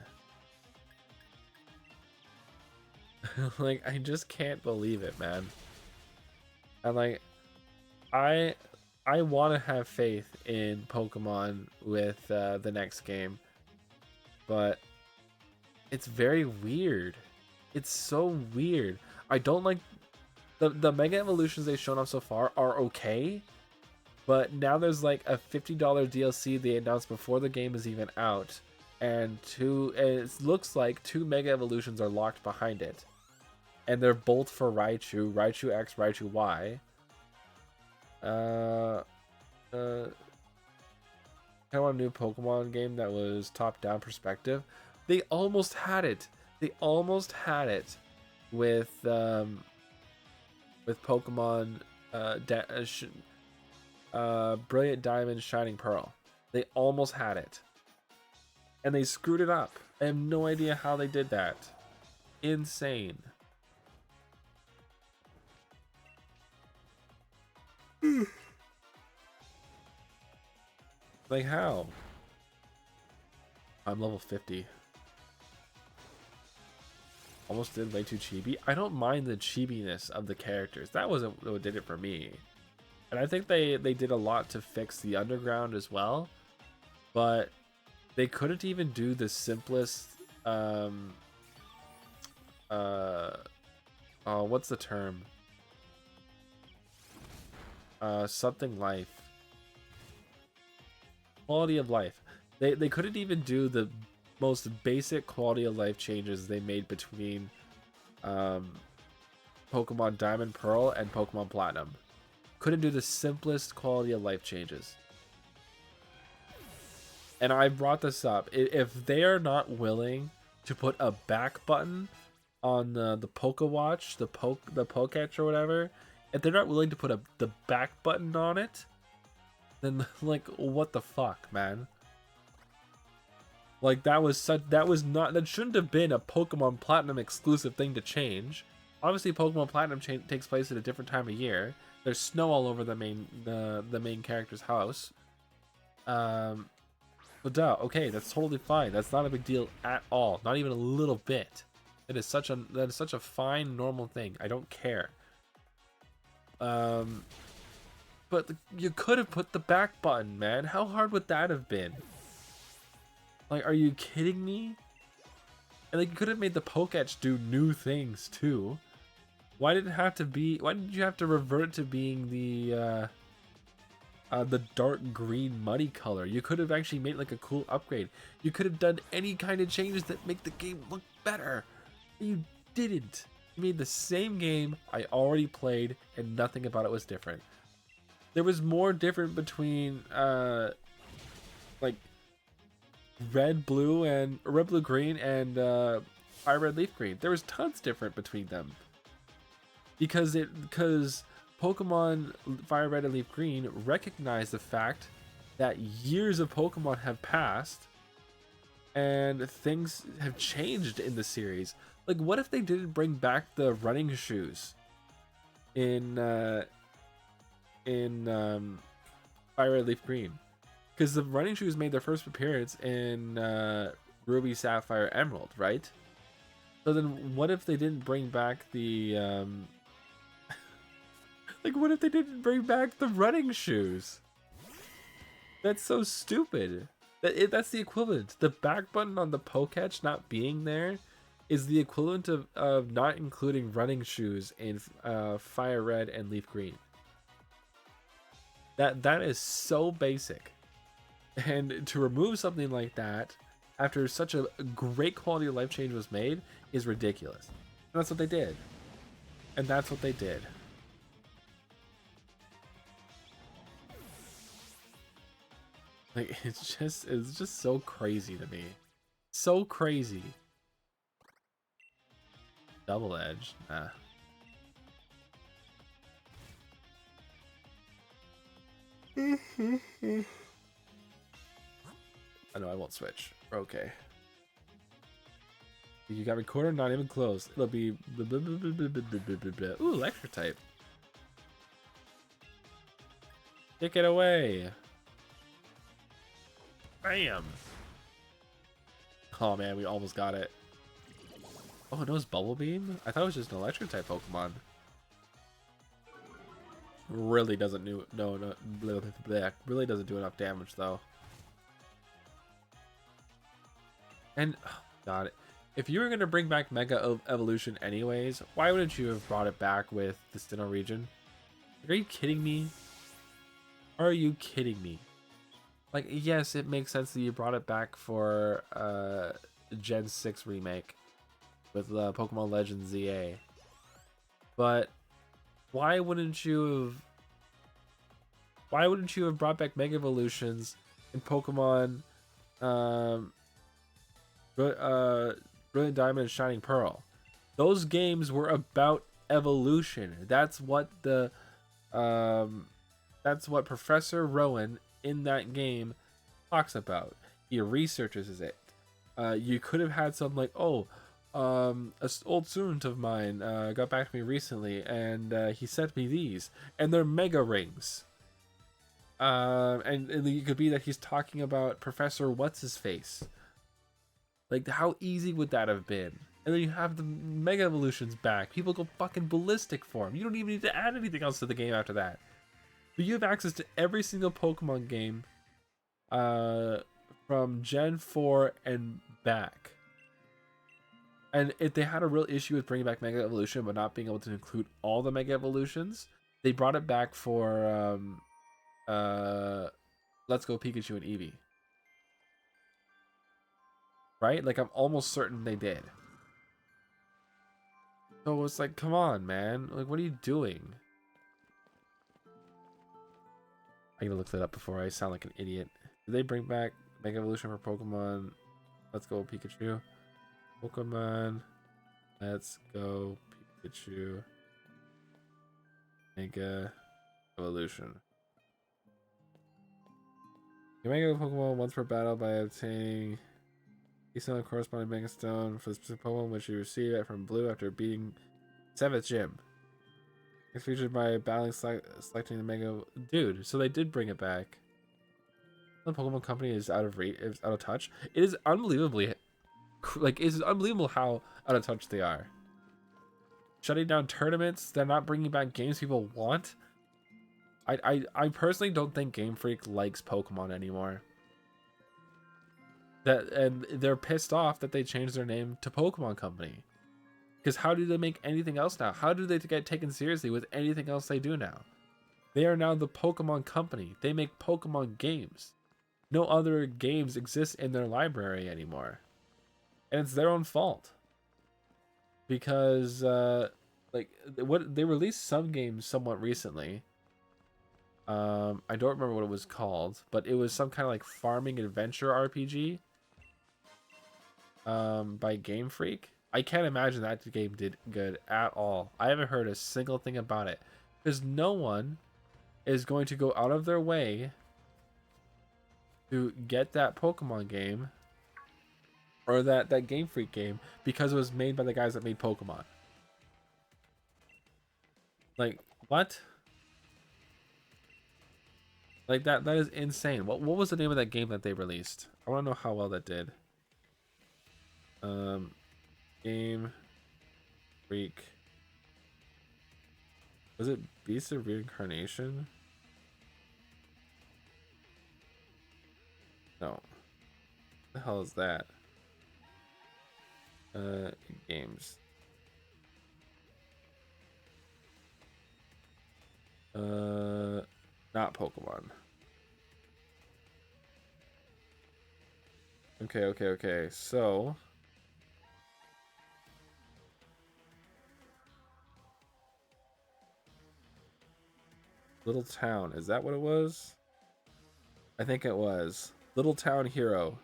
Like, I just can't believe it, man. And like, I want to have faith in Pokemon with the next game, but it's very weird. It's so weird. I don't like the Mega Evolutions they've shown off so far are okay, but now there's like a $50 DLC they announced before the game is even out, and it looks like 2 Mega Evolutions are locked behind it, and they're both for Raichu, Raichu X, Raichu Y. Kind of want a new Pokemon game that was top-down perspective. They almost had it. They almost had it with Pokemon Brilliant Diamond, Shining Pearl. They almost had it, and they screwed it up. I have no idea how they did that. Insane. Like, how? I'm level 50. Almost did way too chibi. I don't mind the chibiness of the characters. That wasn't what did it for me. And I think they did a lot to fix the underground as well. But they couldn't even do the simplest what's the term? something life. Quality of life. They couldn't even do the most basic quality of life changes they made between Pokemon Diamond Pearl and Pokemon Platinum. Couldn't do the simplest quality of life changes. And I brought this up. If they are not willing to put a back button on the Pokewatch, the Poketch or whatever, if they're not willing to put the back button on it, then like what the fuck, man? Like that shouldn't have been a Pokemon Platinum exclusive thing to change. Obviously, Pokemon Platinum takes place at a different time of year. There's snow all over the main character's house. But duh, okay, that's totally fine. That's not a big deal at all. Not even a little bit. That is such a fine, normal thing. I don't care. But you could have put the back button, man. How hard would that have been? Like, are you kidding me? And like, you could have made the Poketch do new things too. Why did you have to revert to being the dark green muddy color? You could have actually made like a cool upgrade. You could have done any kind of changes that make the game look better. You didn't. You made the same game I already played and nothing about it was different. There was more different between like red blue green and fire red leaf green. There was tons different between them. Because Pokemon Fire Red and Leaf Green recognize the fact that years of Pokemon have passed and things have changed in the series. Like, what if they didn't bring back the running shoes in Fire Red Leaf Green? Because the running shoes made their first appearance in Ruby, Sapphire, Emerald, right? So then what if they didn't bring back the like, what if they didn't bring back the running shoes? That's so stupid. That's the equivalent. The back button on the Poketch not being there is the equivalent of not including running shoes in Fire Red and Leaf Green. That is so basic. And to remove something like that after such a great quality of life change was made is ridiculous. And that's what they did. And that's what they did. Like, it's just so crazy to me. So crazy. Double edge? Nah. I know I won't switch. We're okay. You got recorder? Not even close. It'll be... Ooh, electric type. Take it away. Bam! Oh man, we almost got it. Oh, it knows Bubble Beam? I thought it was just an electric type Pokemon. Really doesn't really doesn't do enough damage though. And oh god, if you were gonna bring back Mega Evolution anyways, why wouldn't you have brought it back with the Sinnoh region? Are you kidding me? Are you kidding me? Like, yes, it makes sense that you brought it back for Gen 6 remake with Pokemon Legends ZA. But why wouldn't you have brought back Mega Evolutions in Pokemon Brilliant Diamond and Shining Pearl? Those games were about evolution. That's what Professor Rowan in that game talks about. He researches it. You could have had something like, oh, an old student of mine got back to me recently, and he sent me these, and they're Mega Rings. And it could be that he's talking about Professor What's-His-Face. Like, how easy would that have been? And then you have the Mega Evolutions back. People go fucking ballistic for them. You don't even need to add anything else to the game after that. But you have access to every single Pokemon game from Gen 4 and back. And if they had a real issue with bringing back Mega Evolution but not being able to include all the Mega Evolutions, they brought it back for Let's Go Pikachu and Eevee. Right? Like, I'm almost certain they did. So it's like, come on, man. Like, what are you doing? I gotta look that up before I sound like an idiot. Did they bring back Mega Evolution for Pokemon? Let's Go Pikachu. Pokemon. Let's Go Pikachu. Mega Evolution. You may go Pokemon once per battle by obtaining a corresponding Mega Stone for the specific Pokemon which you receive it from Blue after beating 7th gym. It's featured by battling selecting the Mega. Dude, so they did bring it back. The Pokemon Company is out of touch. It is unbelievably, like, it's unbelievable how out of touch they are. Shutting down tournaments. They're not bringing back games people want. I personally don't think Game Freak likes Pokemon anymore. And they're pissed off that they changed their name to Pokemon Company. Because how do they make anything else now? How do they get taken seriously with anything else they do now? They are now the Pokemon Company. They make Pokemon games. No other games exist in their library anymore. And it's their own fault. Because like what they released some games somewhat recently. I don't remember what it was called, but it was some kind of like farming adventure RPG by Game Freak. I can't imagine that game did good at all. I haven't heard a single thing about it because no one is going to go out of their way to get that Pokemon game or that Game Freak game because it was made by the guys that made Pokemon. Like, what? Like, that is insane. What was the name of that game that they released? I want to know how well that did. Game Freak. Was it Beast of Reincarnation? No. What the hell is that? Games. Not Pokemon. Okay. So Little Town, is that what it was? I think it was Little Town Hero.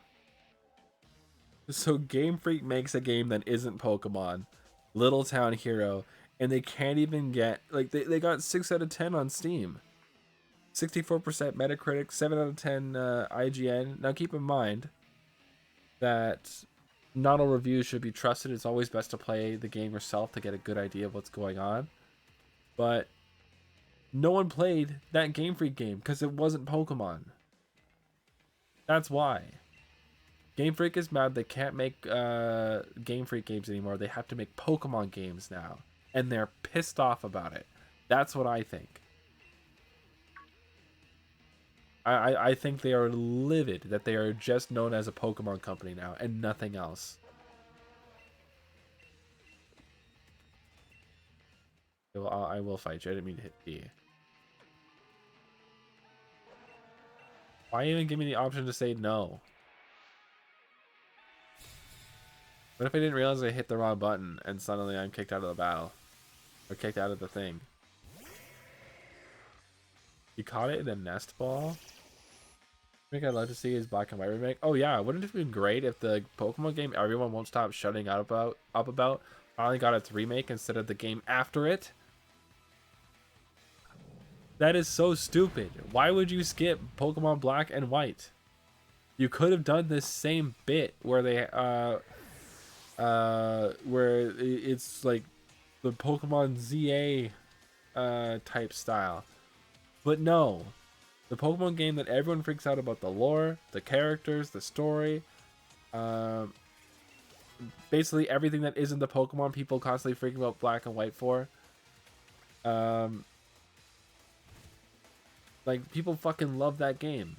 So Game Freak makes a game that isn't Pokemon, Little Town Hero, and they can't even get, like, they got 6 out of 10 on Steam, 64% Metacritic, 7 out of 10 IGN. Now keep in mind that not all reviews should be trusted. It's always best to play the game yourself to get a good idea of what's going on. But no one played that Game Freak game because it wasn't Pokemon. That's why. Game Freak is mad they can't make Game Freak games anymore. They have to make Pokemon games now. And they're pissed off about it. That's what I think. I think they are livid that they are just known as a Pokemon company now and nothing else. I will fight you. I didn't mean to hit B. Why even give me the option to say no? What if I didn't realize I hit the wrong button and suddenly I'm kicked out of the battle? Or kicked out of the thing? You caught it in a nest ball? I think I'd love to see his Black and White remake. Oh yeah, wouldn't it have been great if the Pokemon game everyone won't stop shutting up about finally got its remake instead of the game after it? That is so stupid. Why would you skip Pokemon Black and White? You could have done this same bit where they where it's like the Pokemon ZA type style. But no. The Pokemon game that everyone freaks out about the lore, the characters, the story, basically everything that isn't the Pokemon people constantly freaking about Black and White for. Like, people fucking love that game.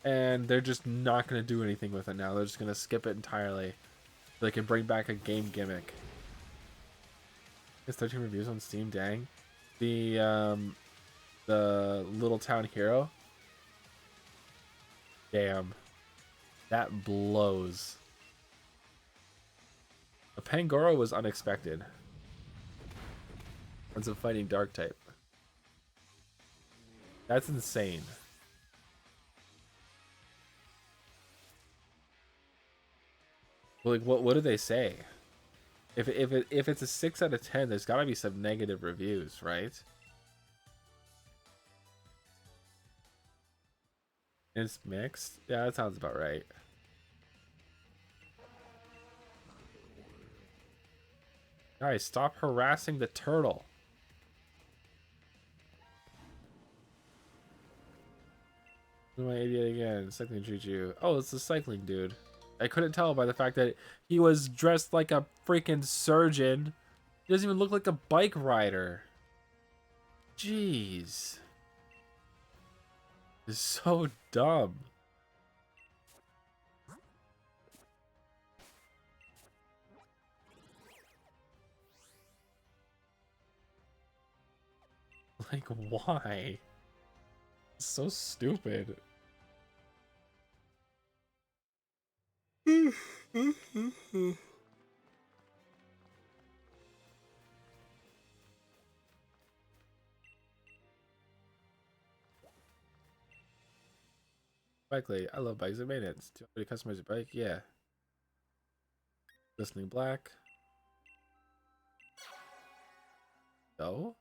And they're just not going to do anything with it now. They're just going to skip it entirely. So they can bring back a game gimmick. It's 13 reviews on Steam, dang. The little town hero. Damn. That blows. A Pangoro was unexpected. Ends up fighting dark type. That's insane. Like what do they say? If it's a 6 out of 10, there's gotta be some negative reviews, right? It's mixed? Yeah, that sounds about right. Guys, stop harassing the turtle. Who am I idiot again? Cycling Juju. Oh, it's the cycling dude. I couldn't tell by the fact that he was dressed like a freaking surgeon. He doesn't even look like a bike rider. Jeez. It's so dumb. Like, why? It's so stupid. Bikely, I love bikes and maintenance. Do you want to customize your bike? Yeah. Glistening black. No?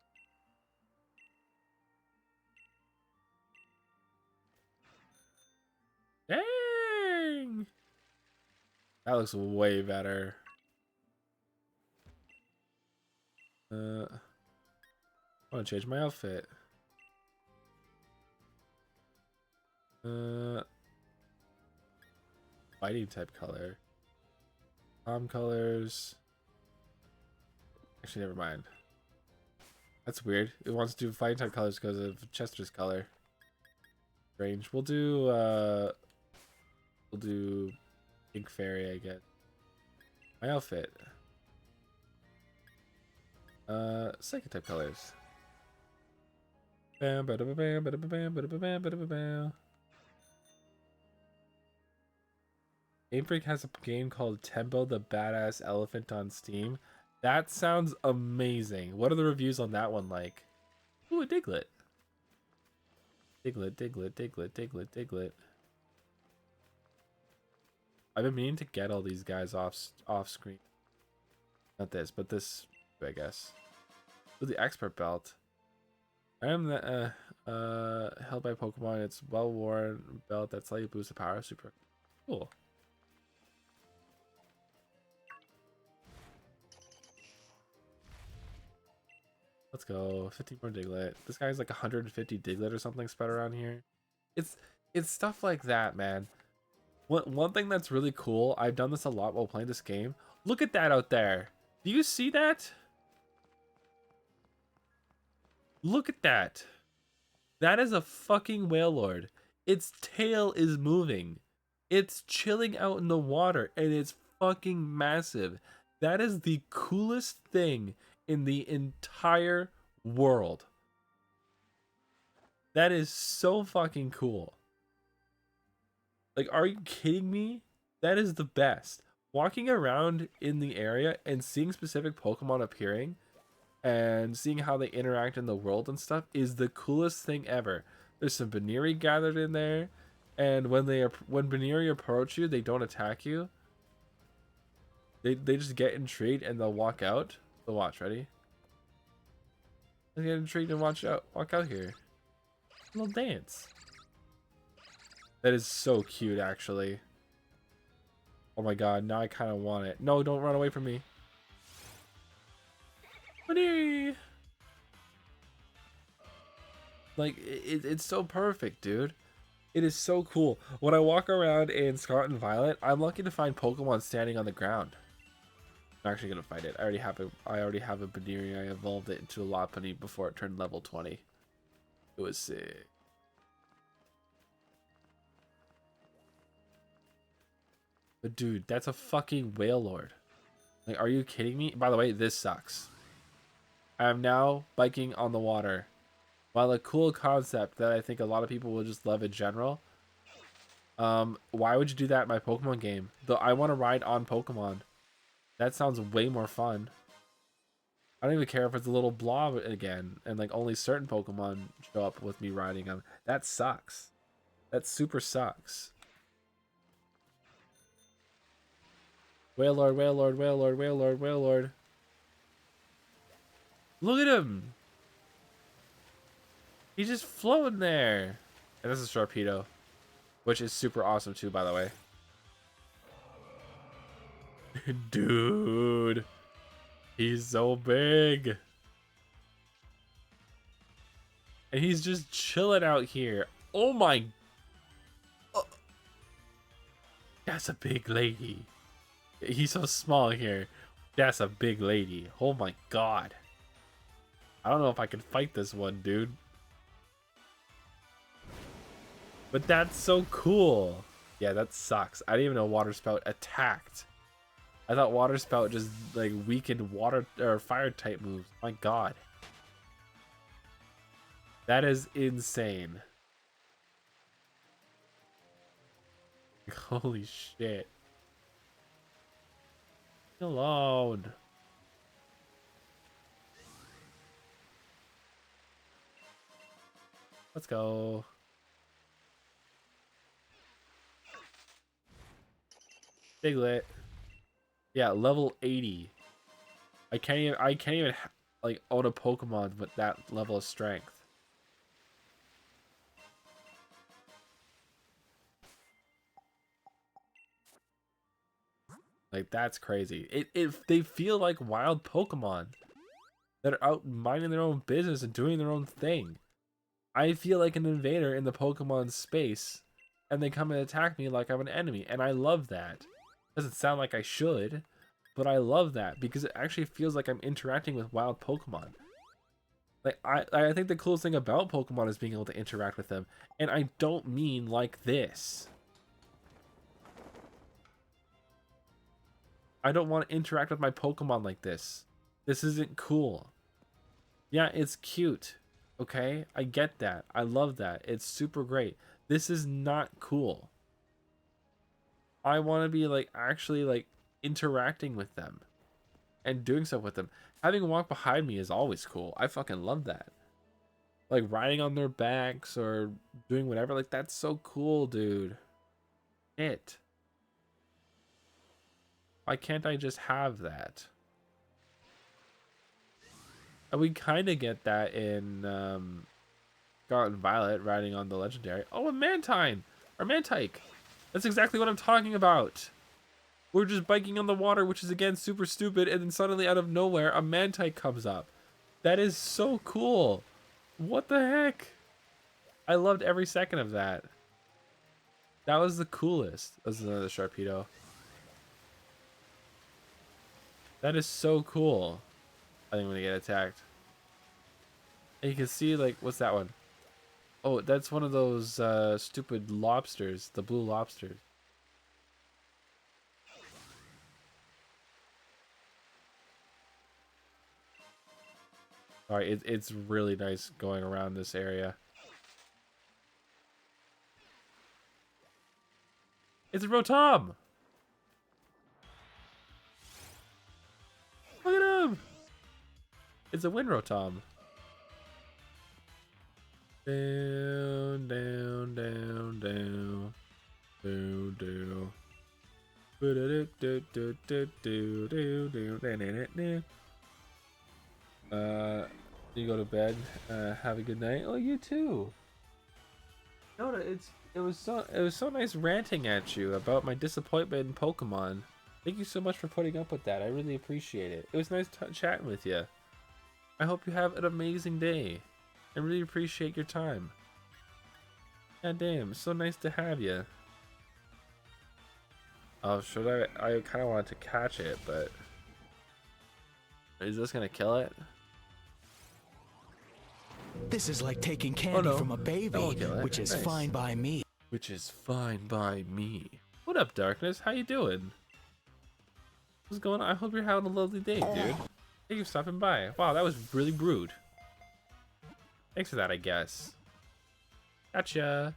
Dang! That looks way better. I want to change my outfit. Fighting type color. Colors. Actually, never mind. That's weird. It wants to do fighting type colors because of Chester's color. Range. We'll do Pink Fairy, I guess. My outfit. Psychic type colors. Bam, bam, bam, bam, bam, bam, bam, bam, bam. Game Freak has a game called Tembo the Badass Elephant on Steam. That sounds amazing. What are the reviews on that one like? Ooh, a Diglett. Diglett, Diglett, Diglett, Diglett, Diglett. I've been meaning to get all these guys off screen. Not this, but this, I guess. With the expert belt. I am the held by Pokemon. It's well-worn belt that slightly boosts the power. Super cool. Let's go. 15 more Diglett. This guy's like 150 Diglett or something spread around here. It's stuff like that, man. One thing that's really cool, I've done this a lot while playing this game. Look at that out there. Do you see that? Look at that. That is a fucking Wailord. Its tail is moving. It's chilling out in the water and it's fucking massive. That is the coolest thing in the entire world. That is so fucking cool. Like, are you kidding me? That is the best. Walking around in the area and seeing specific Pokemon appearing and seeing how they interact in the world and stuff is the coolest thing ever. There's some Baneri gathered in there, and when Baneri approach you, they don't attack you. They just get intrigued and they'll walk out. So watch, ready? They get intrigued and walk out here. A little dance. That is so cute, actually. Oh my god, now I kind of want it. No, don't run away from me. Baneri! Like, it's so perfect, dude. It is so cool. When I walk around in Scarlet and Violet, I'm lucky to find Pokemon standing on the ground. I'm actually gonna fight it. I already have a Baneri. I evolved it into a Lopunny before it turned level 20. It was sick. But dude, that's a fucking Wailord. Like, are you kidding me? By the way, this sucks. I am now biking on the water. While a cool concept that I think a lot of people will just love in general, why would you do that in my Pokemon game? Though I want to ride on Pokemon. That sounds way more fun. I don't even care if it's a little blob again, and like only certain Pokemon show up with me riding on. That sucks. That super sucks. Wailord, Wailord, Wailord, Wailord, Wailord. Look at him. He's just floating there. And this is Sharpedo, which is super awesome too, by the way. Dude, he's so big. And he's just chilling out here. Oh my. Oh. That's a big lady. He's so small here. That's a big lady. Oh my god. I don't know if I can fight this one, dude. But that's so cool. Yeah, that sucks. I didn't even know Water Spout attacked. I thought Water Spout just like weakened water or fire type moves. My god. That is insane. Holy shit. Leave me alone. Let's go. Diglett. Yeah, level 80. I can't even like own a Pokemon with that level of strength. Like that's crazy. They feel like wild Pokemon that are out minding their own business and doing their own thing. I feel like an invader in the Pokemon space, and they come and attack me like I'm an enemy, and I love that. Doesn't sound like I should, but I love that because it actually feels like I'm interacting with wild Pokemon. Like I think the coolest thing about Pokemon is being able to interact with them, and I don't mean like this. I don't want to interact with my Pokemon like this. This isn't cool. Yeah, it's cute. Okay, I get that. I love that. It's super great. This is not cool. I want to be like actually like interacting with them and doing stuff with them. Having them walk behind me is always cool. I fucking love that. Like riding on their backs or doing whatever. Like that's so cool, dude. Why can't I just have that? And we kind of get that in Scarlet and Violet riding on the legendary. Oh, a Mantine! Or Mantike! That's exactly what I'm talking about! We're just biking on the water, which is again super stupid, and then suddenly out of nowhere, a Mantike comes up. That is so cool! What the heck? I loved every second of that. That was the coolest. This is another Sharpedo. That is so cool. I think I'm gonna get attacked. And you can see, like, what's that one? Oh, that's one of those stupid lobsters, the blue lobsters. Alright, it's really nice going around this area. It's a Rotom! Look at him! It's a Winrotom. Down, down, down, down. Down, down. You go to bed. Have a good night. Oh, you too. Noda, it was so nice ranting at you about my disappointment in Pokemon. Thank you so much for putting up with that. I really appreciate it. It was nice chatting with you. I hope you have an amazing day. I really appreciate your time. God damn, so nice to have you. Oh, should I kind of wanted to catch it, but is this gonna kill it? This is like taking candy from a baby, which is fine by me. Which is fine by me. What up, Darkness? How you doing? What's going on? I hope you're having a lovely day, dude. Thank you for stopping by. Wow, that was really rude. Thanks for that, I guess. Gotcha.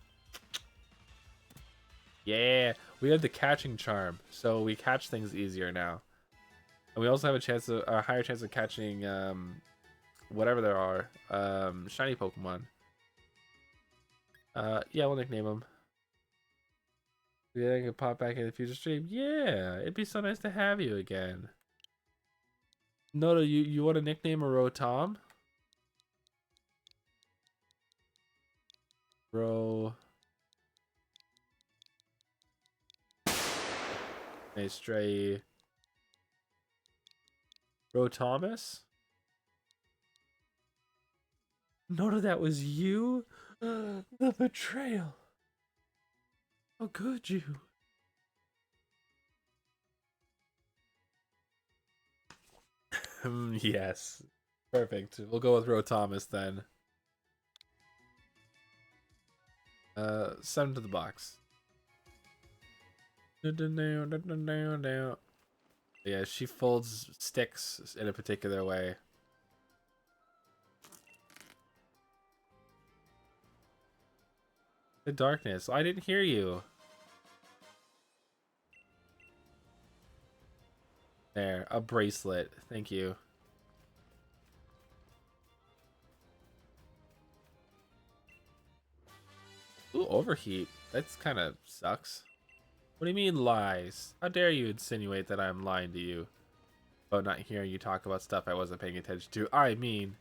Yeah, we have the catching charm, so we catch things easier now. And we also have a higher chance of catching whatever there are shiny Pokemon. Yeah, we'll nickname them. Yeah, I can pop back in the future stream. Yeah, it'd be so nice to have you again. Noda, you want to nickname a Rotom? Stray. Rotomus? Noda, that was you? The betrayal. How could you? Yes. Perfect. We'll go with Rotomus then. Send him to the box. Yeah, she folds sticks in a particular way. The darkness. I didn't hear you. There, a bracelet. Thank you. Ooh, overheat. That's kind of sucks. What do you mean lies? How dare you insinuate that I'm lying to you about not hearing you talk about stuff I wasn't paying attention to? I mean,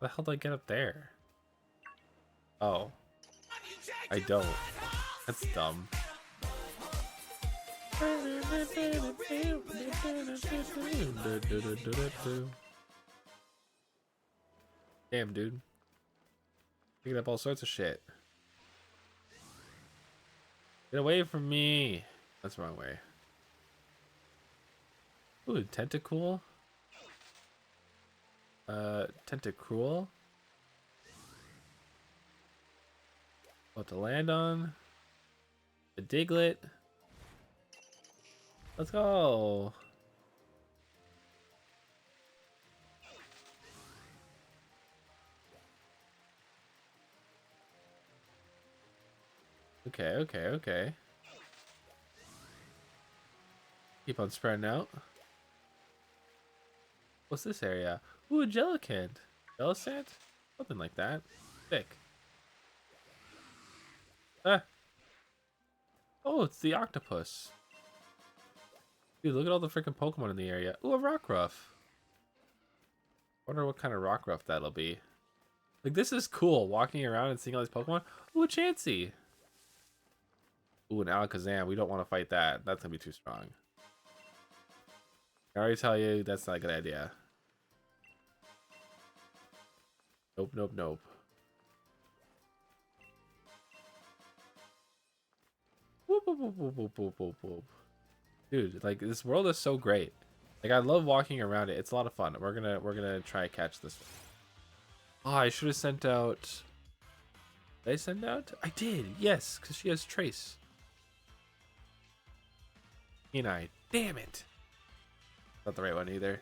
how the hell did I get up there? Oh, I don't. That's dumb. Damn, dude. Picking up all sorts of shit. Get away from me. That's the wrong way. Ooh, Tentacool. Tentacruel. What to land on? A Diglett. Let's go. Okay. Keep on spreading out. What's this area? Ooh, a Jellicent. Jellicent? Something like that. Sick. Ah. Oh, it's the octopus. Dude, look at all the freaking Pokemon in the area. Ooh, a Rockruff. Wonder what kind of Rockruff that'll be. Like, this is cool, walking around and seeing all these Pokemon. Ooh, a Chansey. Ooh, an Alakazam. We don't want to fight that. That's going to be too strong. I already tell you, that's not a good idea. Nope. Whoop. Dude, like, this world is so great. Like, I love walking around it. It's a lot of fun. We're gonna try to catch this one. Oh, I should have sent out. Did I send out? I did. Yes, because she has Trace. Damn it. Not the right one either.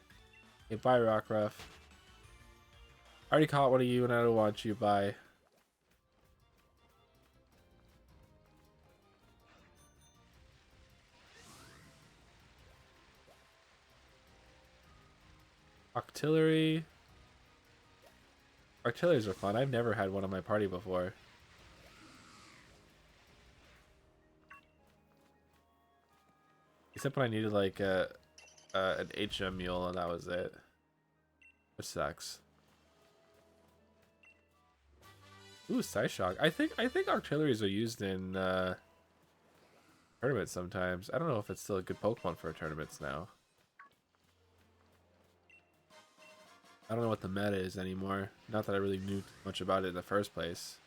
Okay, bye, Rockruff. I already caught one of you and I don't want you. Bye. Octillery. Octilleries are fun. I've never had one on my party before. Except when I needed like an HM mule and that was it. Which sucks. Ooh, Psyshock. I think Octilleries are used in tournaments sometimes. I don't know if it's still a good Pokemon for tournaments now. I don't know what the meta is anymore. Not that I really knew much about it in the first place.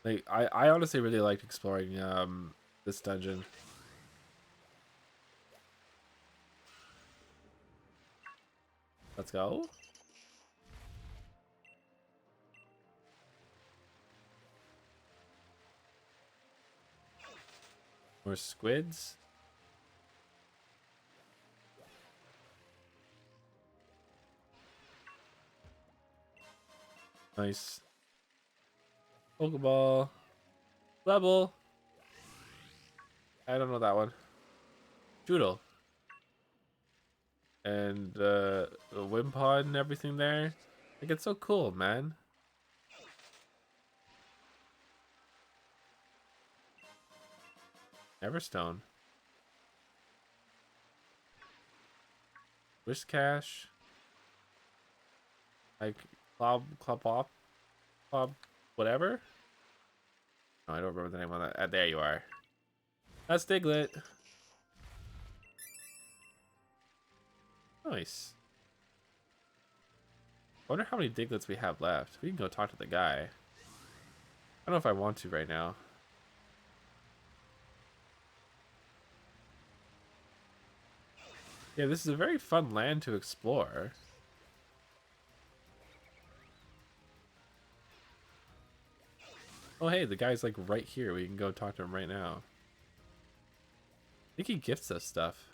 Like, I honestly really liked exploring this dungeon. Let's go. More squids. Nice. Pokeball. Level. I don't know that one. Doodle. And the Wimpod and everything there. Like, it's so cool, man. Everstone. Whiscash. Like Club, whatever. No, I don't remember the name on that. There you are. That's Diglett. Nice. I wonder how many Diglets we have left. We can go talk to the guy. I don't know if I want to right now. Yeah, this is a very fun land to explore. Oh, hey, the guy's like right here. We can go talk to him right now. I think he gifts us stuff.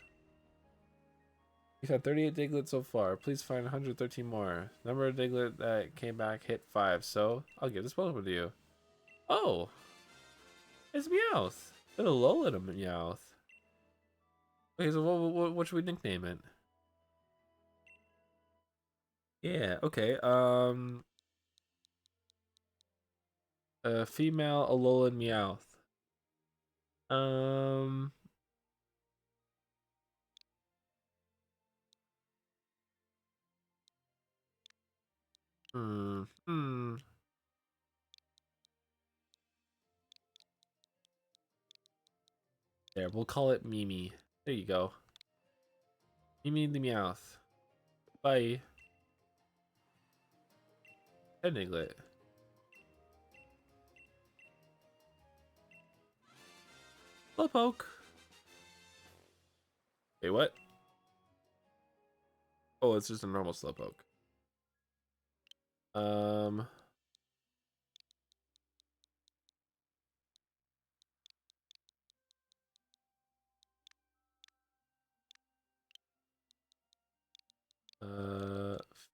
We've had 38 Diglett so far. Please find 113 more. Number of Diglett that came back hit 5, so I'll give this Pokemon to you. Oh! It's Meowth! It's a Alolan of Meowth. Okay, so what should we nickname it? Yeah, okay, female Alolan Meowth. There, we'll call it Mimi. There you go. Mimi the Meowth. Bye. Diglett. Slowpoke. Wait, what? Oh, it's just a normal Slowpoke.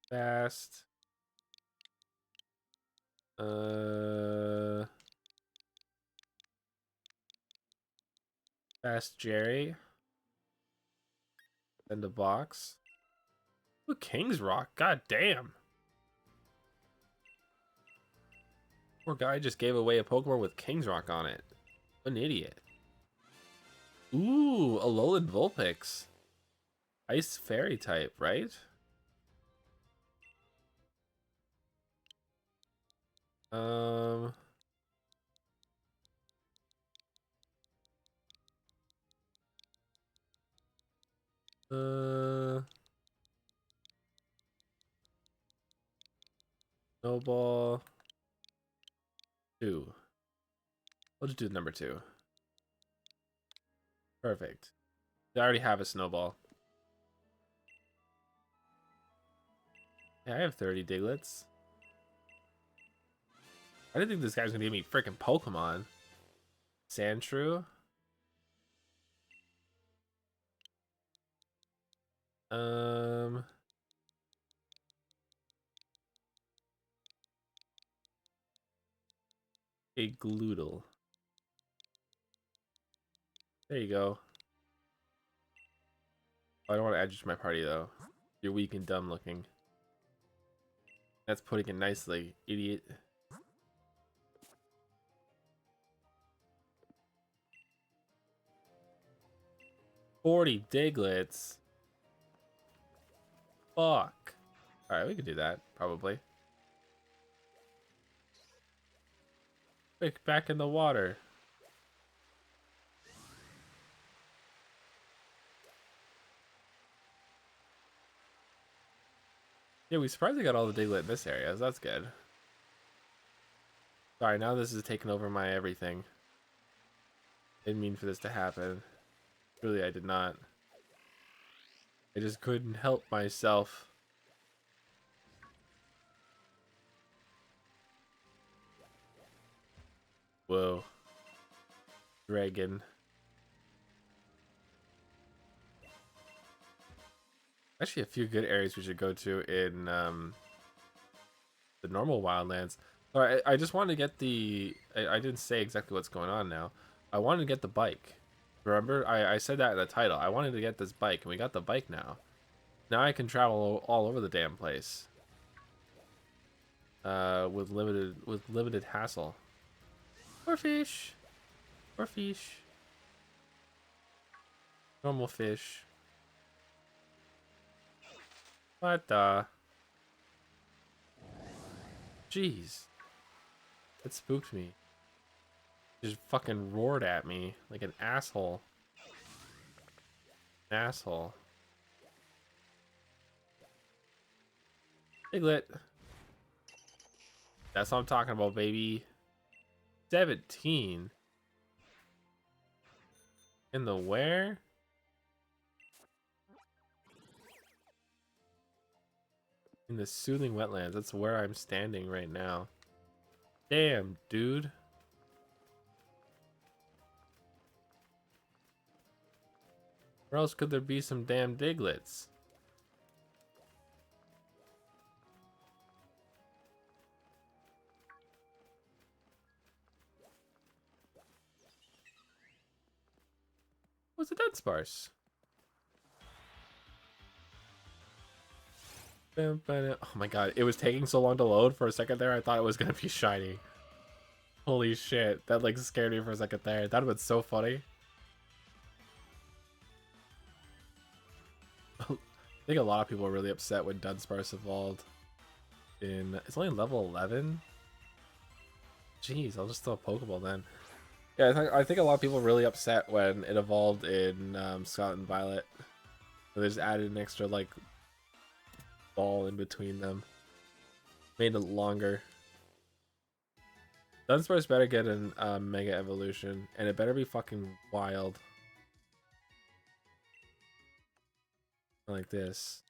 Fast. Fast Jerry. And a box. Ooh, King's Rock. God damn. Poor guy just gave away a Pokemon with King's Rock on it. What an idiot. Ooh, Alolan Vulpix. Ice Fairy type, right? Snowball. 2. We'll just do number 2. Perfect. I already have a Snowball. Yeah, I have 30 Diglets. I didn't think this guy was gonna give me freaking Pokemon. Sandshrew. A Gloodle. There you go. Oh, I don't want to add you to my party though. You're weak and dumb looking. That's putting it nicely, idiot. $40 Diglets. Fuck. Alright, we could do that, probably. Quick, back in the water. Yeah, we surprisingly got all the Diglett in this area, so that's good. Sorry, now this is taking over my everything. Didn't mean for this to happen. Really, I did not. I just couldn't help myself. Whoa. Dragon. Actually, a few good areas we should go to in the normal wildlands. All right, I just wanted to get the. I didn't say exactly what's going on now. I wanted to get the bike. Remember, I said that in the title. I wanted to get this bike, and we got the bike now. Now I can travel all over the damn place. With limited hassle. Or fish. Or fish. Normal fish. What the? Jeez. That spooked me. Just fucking roared at me like an asshole. An asshole. Piglet. That's what I'm talking about, baby. 17. In the where? In the soothing wetlands. That's where I'm standing right now. Damn, dude. Where else could there be some damn Diglets? What's a Dunsparce? Oh my god, it was taking so long to load for a second there. I thought it was gonna be shiny. Holy shit, that like scared me for a second there. That would have been so funny. I think a lot of people were really upset when Dunsparce evolved. It's only level 11. Jeez, I'll just throw a Pokeball then. Yeah, I think a lot of people were really upset when it evolved in Scarlet and Violet. So they just added an extra like ball in between them. Made it longer. Dunsparce better get an Mega Evolution, and it better be fucking wild. Like this.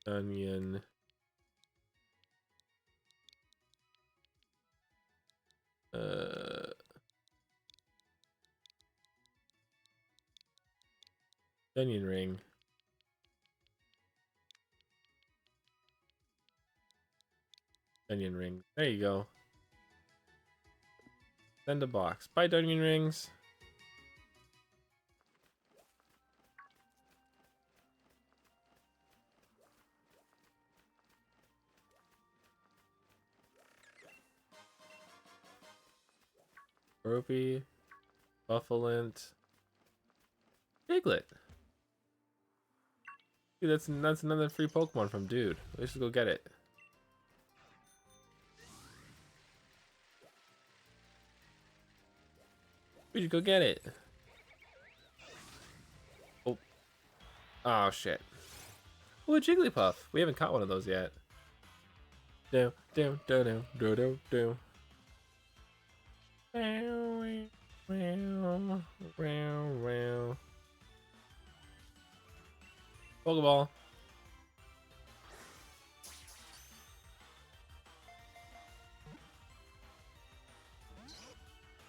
Onion. Onion ring. Onion ring. There you go. Send a box. Buy onion rings. Ropey. Buffalint. Piglet. Dude, that's another free Pokemon from Dude. We should go get it. We should go get it. Oh. Oh shit. Ooh, a Jigglypuff. We haven't caught one of those yet. Do do do do do do do. Pokeball.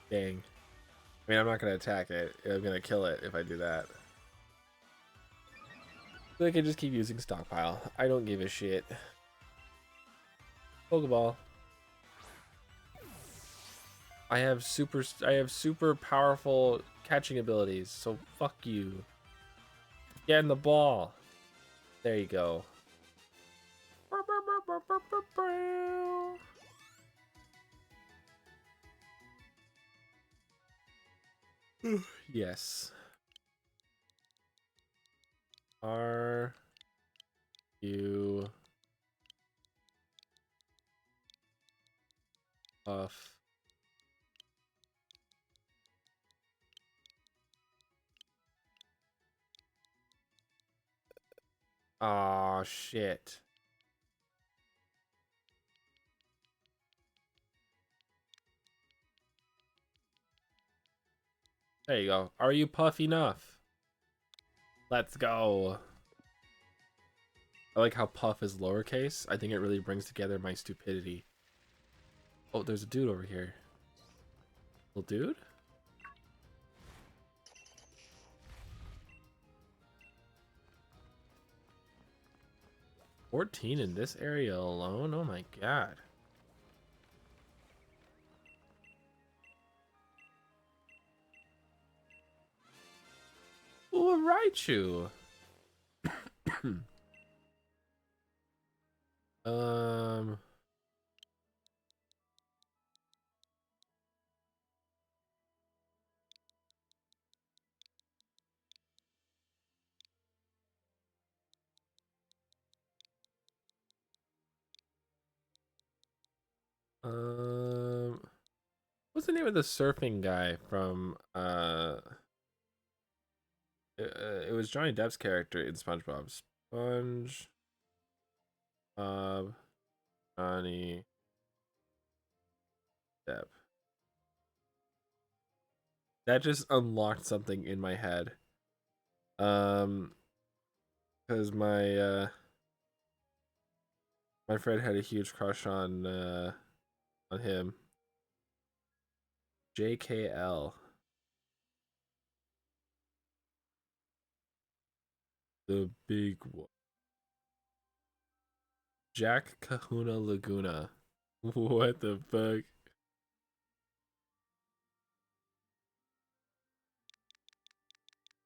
Dang. I mean, I'm not gonna attack it. I'm gonna kill it if I do that. So I can just keep using stockpile. I don't give a shit. Pokeball. I have super powerful catching abilities, so fuck you. Get in the ball. There you go. Yes. Are you Puff? Aw, shit. There you go. Are you Puff enough? Let's go. I like how Puff is lowercase. I think it really brings together my stupidity. Oh, there's a dude over here. Little dude? 14 in this area alone? Oh my god. Ooh, a Raichu. um... what's the name of the surfing guy from it was Johnny Depp's character in SpongeBob. Sponge Johnny Depp. That just unlocked something in my head. Because my friend had a huge crush on him. JKL. The big one. Jack Kahuna Laguna. What the fuck?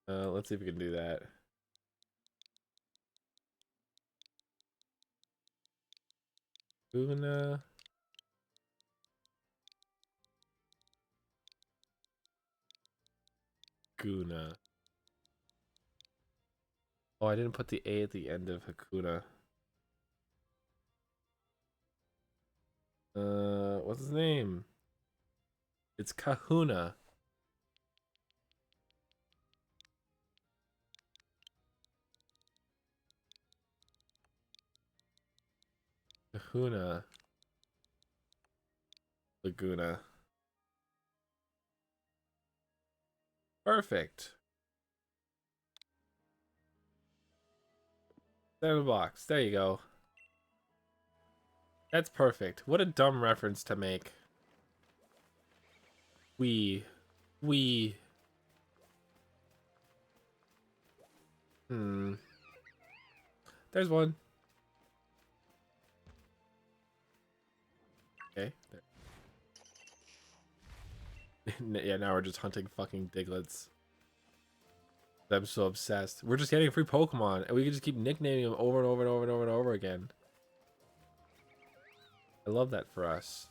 Let's see if we can do that. Guna. Guna. Oh, I didn't put the A at the end of Hakuna. What's his name? It's Kahuna. Kahuna Laguna. Perfect. Sandbox. There you go. That's perfect. What a dumb reference to make. We. There's one. Okay. There. Yeah, now we're just hunting fucking Diglets. I'm so obsessed. We're just getting free Pokemon, and we can just keep nicknaming them over and over and over and over and over again. I love that for us.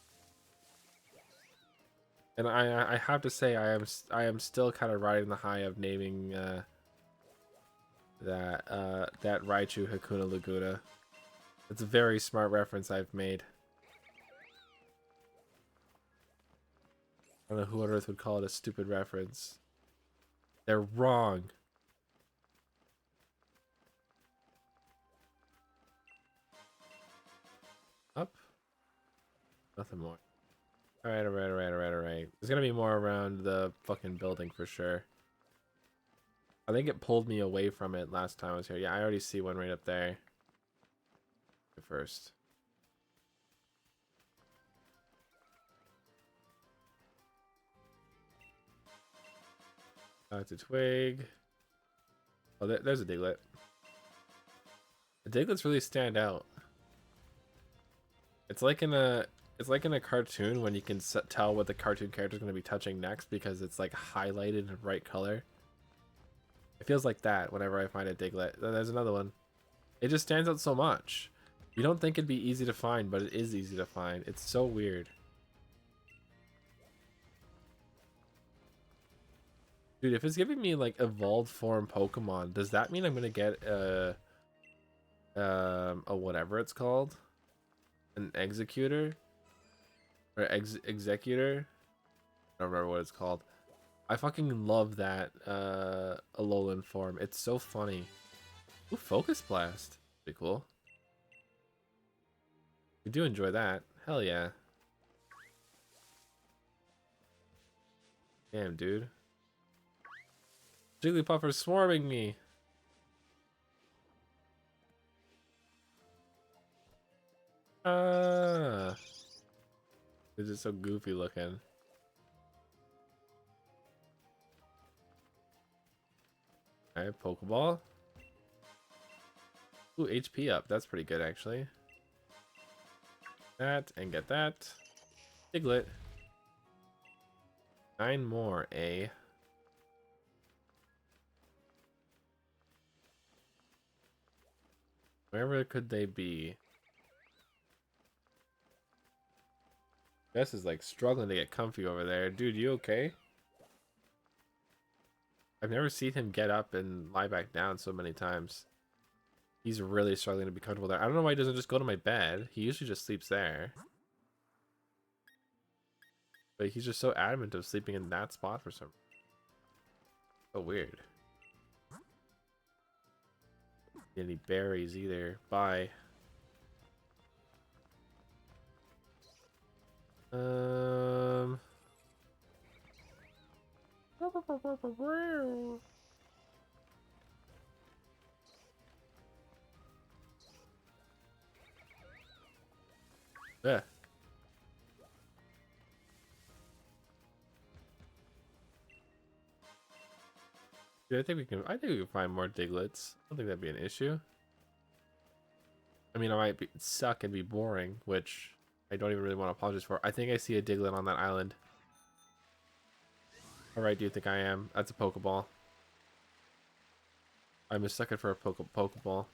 And I have to say I am still kind of riding the high of naming that Raichu Hakuna Laguna. It's a very smart reference I've made. I don't know who on earth would call it a stupid reference. They're wrong. Up? Nothing more. Alright. There's gonna be more around the fucking building for sure. I think it pulled me away from it last time I was here. Yeah, I already see one right up there. First. It's a twig. Oh, there's a Diglett. The Diglets really stand out. It's like in a cartoon when you can tell what the cartoon character is going to be touching next because it's like highlighted in bright color. It feels like that whenever I find a Diglett. There's another one. It just stands out so much. You don't think it'd be easy to find, but it is easy to find. It's so weird. Dude, if it's giving me like evolved form Pokemon, does that mean I'm gonna get a whatever it's called? An Executor? Or Executor? I don't remember what it's called. I fucking love that Alolan form. It's so funny. Ooh, Focus Blast. Pretty cool. We do enjoy that. Hell yeah. Damn, dude. Jigglypuff swarming me. They're just so goofy looking. Alright, Pokeball. Ooh, HP up. That's pretty good, actually. That, and get that. Diglett. 9 more, eh? Wherever could they be? Gus is like struggling to get comfy over there. Dude, you okay? I've never seen him get up and lie back down so many times. He's really struggling to be comfortable there. I don't know why he doesn't just go to my bed. He usually just sleeps there. But he's just so adamant of sleeping in that spot for some reason. So weird. Get any berries either. Bye. Yeah. Dude, I think we can find more Digletts. I don't think that'd be an issue. I mean, I might suck and be boring, which I don't even really want to apologize for. I think I see a Diglett on that island. Alright, do you think I am? That's a Pokeball. I'm a sucker for a Pokeball.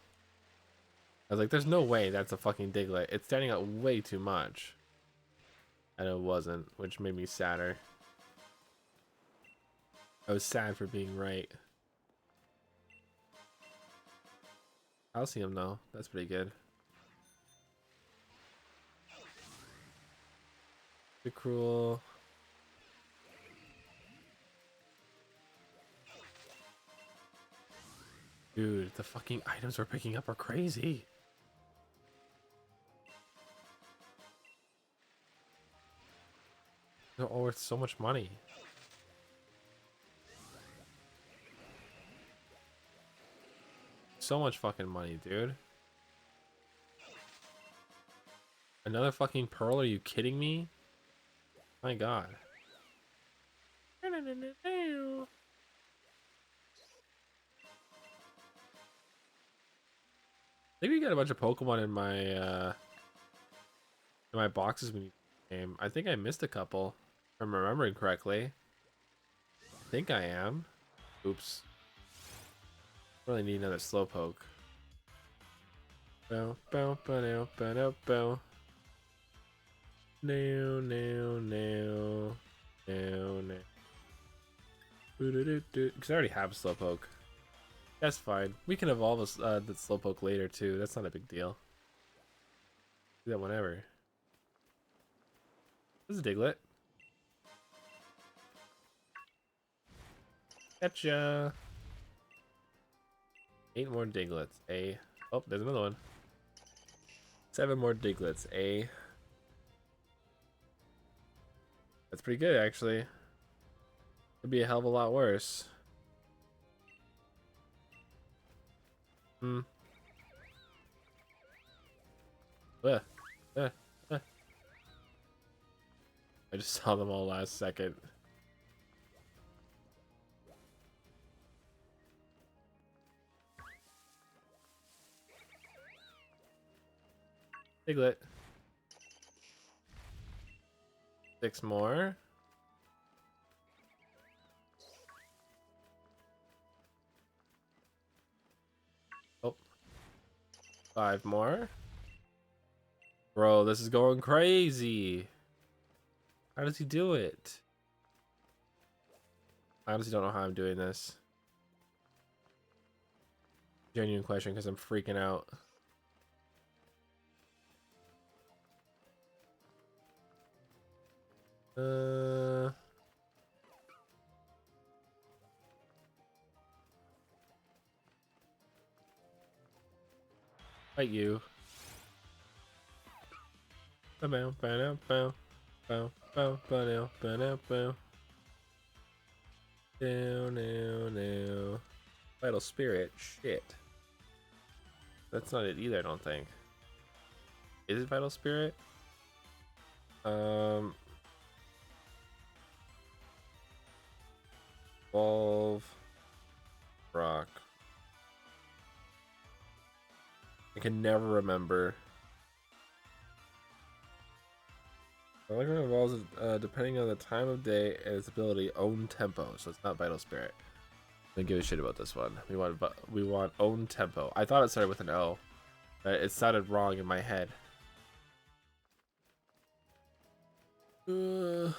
I was like, there's no way that's a fucking Diglett. It's standing out way too much. And it wasn't, which made me sadder. I was sad for being right. I'll see him though. That's pretty good. The cruel. Dude, the fucking items we're picking up are crazy. They're all worth so much money. So much fucking money, dude. Another fucking pearl? Are you kidding me? My god. I think we got a bunch of Pokemon in my boxes when you came. I think I missed a couple, if I'm remembering correctly. I think I am. Oops. Really need another Slowpoke. Bow, bow, bow, bow, bow. No, no, no. No, no. Because I already have Slowpoke. That's fine. We can evolve the Slowpoke later too. That's not a big deal. Do that whenever. This is a Diglett. Gotcha. 8 more Digletts. A. Oh, there's another one. 7 more Digletts. A. That's pretty good, actually. Could be a hell of a lot worse. Hmm. I just saw them all last second. Diglett. 6 more. Oh. 5 more. Bro, this is going crazy. How does he do it? I honestly don't know how I'm doing this. Genuine question, because I'm freaking out. Fight you. Bow bow bow bow bow bow bow bow bow. No. Vital Spirit. Shit. That's not it either, I don't think. Is it Vital Spirit? Evolve. Rock. I can never remember. Electrum evolves depending on the time of day and its ability own tempo, so it's not Vital Spirit. Don't give a shit about this one. We want own tempo. I thought it started with an O. It sounded wrong in my head. The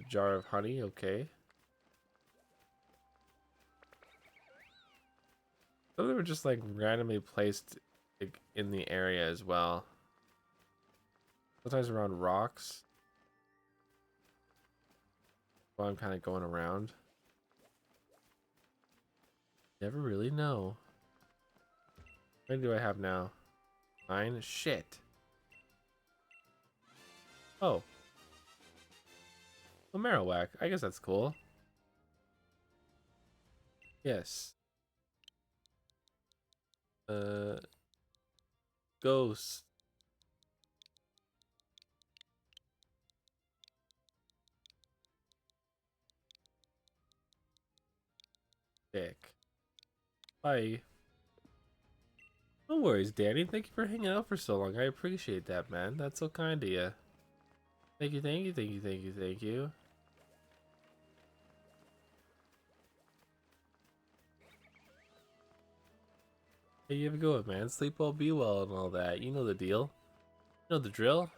jar of honey, okay. So they were just like randomly placed like, in the area as well. Sometimes around rocks. While I'm kind of going around. Never really know. How many do I have now? 9? Shit. Oh. Well, Marowak. I guess that's cool. Yes. Ghost. Dick. Bye. No worries, Danny. Thank you for hanging out for so long. I appreciate that, man. That's so kind of you. Thank you, thank you, thank you, thank you, thank you. Hey, you have a go, man. Sleep well, be well, and all that. You know the deal. You know the drill.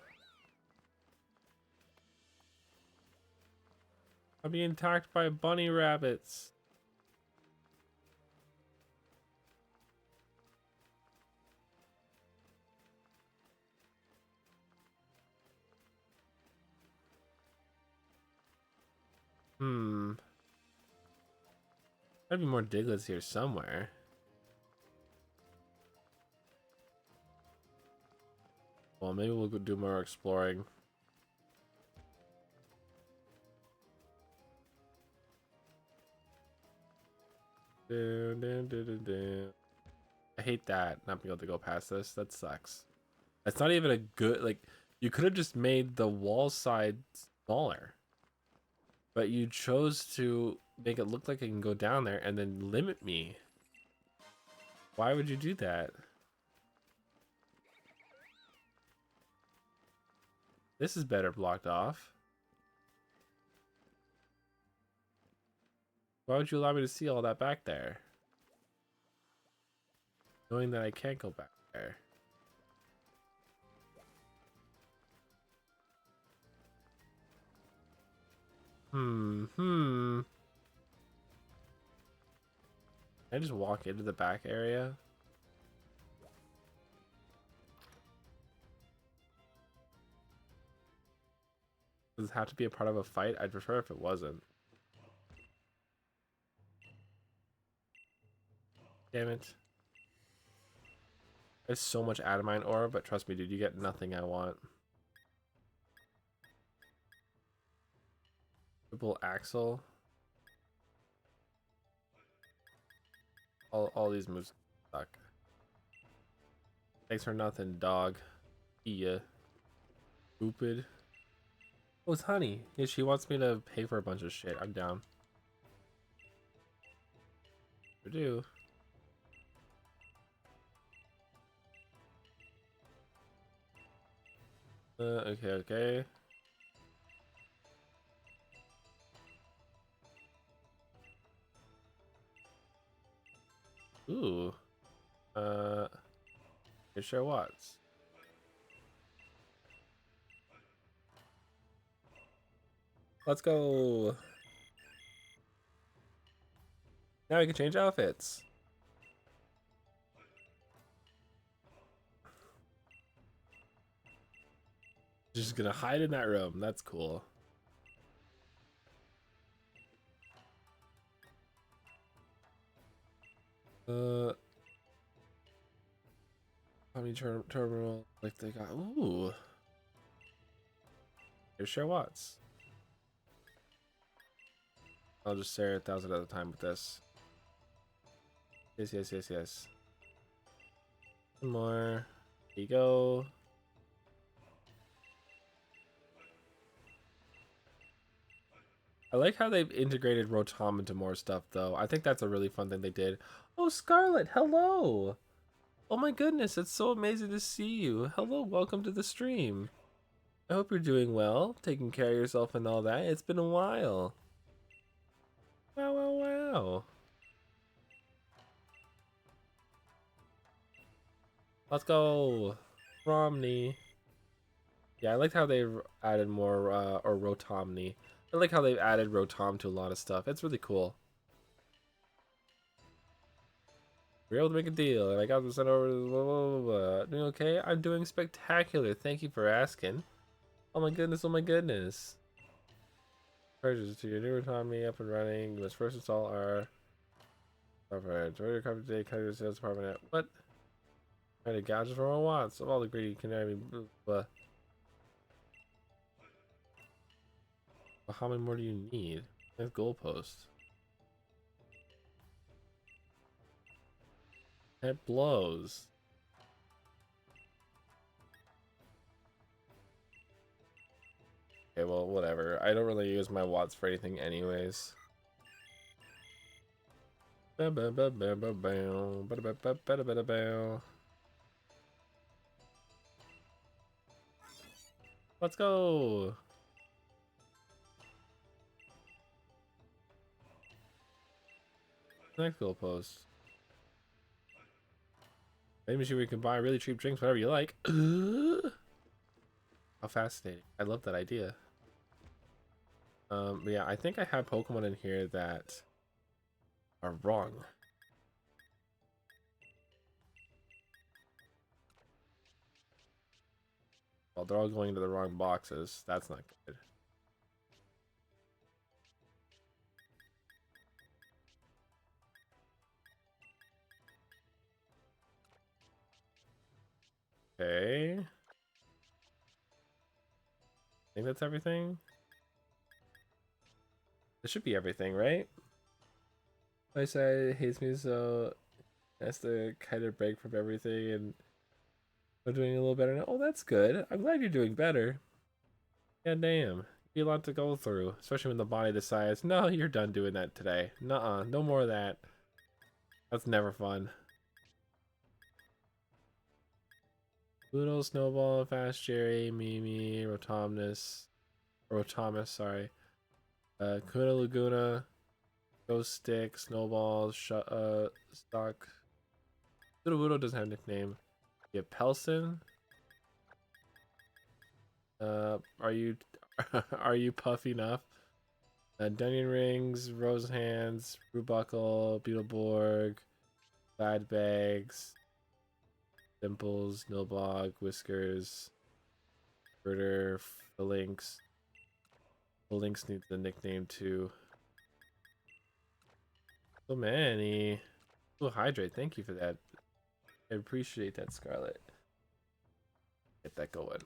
I'm being attacked by bunny rabbits. Gotta be more Diglets here somewhere. Well, maybe we'll go do more exploring. Dun, dun, dun, dun, dun. I hate that, not being able to go past this. That sucks. That's not even a good, like, you could have just made the wall side smaller. But you chose to make it look like I can go down there and then limit me. Why would you do that? This is better blocked off. Why would you allow me to see all that back there? Knowing that I can't go back there. Can I just walk into the back area? Does it have to be a part of a fight? I'd prefer if it wasn't. Damn it. There's so much Adamine ore, but trust me, dude, you get nothing I want. Triple Axle. All these moves suck. Thanks for nothing, dog. Yeah. Stupid. Oh, it's Honey. Yeah, she wants me to pay for a bunch of shit. I'm down. I do. Okay, okay. Ooh. It sure was. Let's go. Now we can change outfits. Just gonna hide in that room. That's cool. How many terminal like they got? Ooh. It sure was. I'll just stare 1,000 at a time with this. Yes, yes, yes, yes. One more. Here you go. I like how they've integrated Rotom into more stuff, though. I think that's a really fun thing they did. Oh, Scarlet, hello! Oh my goodness, it's so amazing to see you. Hello, welcome to the stream. I hope you're doing well, taking care of yourself and all that. It's been a while. Wow, wow, wow. Let's go, Romney. Yeah, I liked how they added more, or Rotomney. I like how they've added Rotom to a lot of stuff. It's really cool. We're able to make a deal, and I got them sent over to blah, blah, blah, blah. Doing okay? I'm doing spectacular. Thank you for asking. Oh my goodness, oh my goodness. Purchase to your new Rotomney up and running. You must first install our software. Join your company today, cut your sales department at what? Trying to gouge for more watts of all the greedy canary. Blah, blah. Well, how many more do you need? That's goalpost. It blows. Okay, well, whatever. I don't really use my watts for anything anyways. Let's go. Next goalpost. Maybe we can buy really cheap drinks, whatever you like. How fascinating. I love that idea. But yeah, I think I have Pokemon in here that are wrong. Well, they're all going into the wrong boxes. That's not good. Okay. I think that's everything. This should be everything, right? I said it hates me, so has to kind of break from everything, and I'm doing a little better now. Oh, that's good. I'm glad you're doing better. God damn. Be a lot to go through, especially when the body decides, no, you're done doing that today. Nuh-uh, no more of that. That's never fun. Pluto, Snowball, Fast Jerry, Mimi, Rotomnus, sorry. Kuna Laguna, Ghost Stick, Snowball, Stock. Wudo doesn't have a nickname. You have Pelson. Are you are you puffy enough? Dunyan Rings, Rose Hands, Rubuckle, Beetleborg, Bad Bags, Dimples, Nilbog, Whiskers, Birder, Phalanx. Phalanx needs a nickname too. So many. Oh, Hydrate, thank you for that. I appreciate that, Scarlet. Get that going.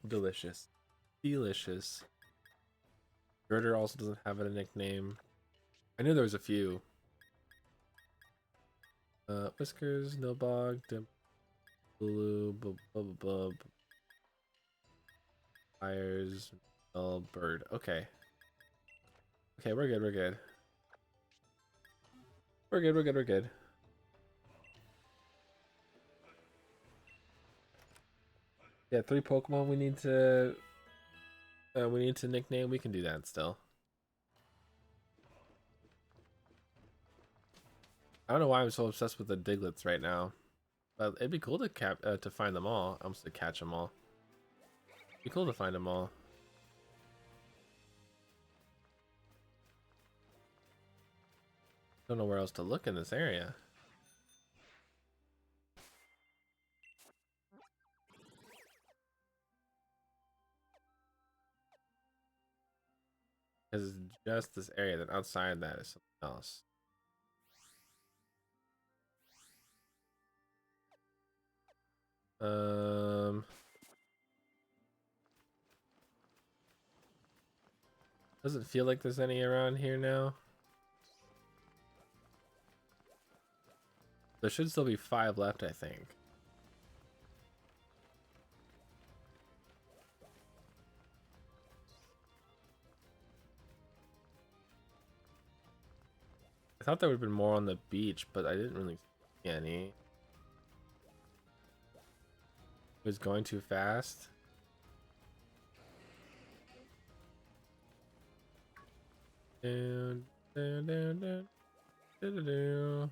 Delicious. Delicious. Girder also doesn't have a nickname. I knew there was a few. Whiskers, Nilbog, Blue, Bub, Fires, Bird. Okay. Okay, we're good, we're good. We're good, we're good, we're good. Yeah, 3 Pokemon we need to nickname. We can do that still. I don't know why I'm so obsessed with the Diglets right now, but it'd be cool to find them all. Almost to catch them all. It'd be cool to find them all. Don't know where else to look in this area. Because it's just this area, then outside that is something else. Doesn't feel like there's any around here now. There should still be 5 left, I think. thought there would have been more on the beach, but I didn't really see any. It was going too fast. Down, down, down, down, down, down.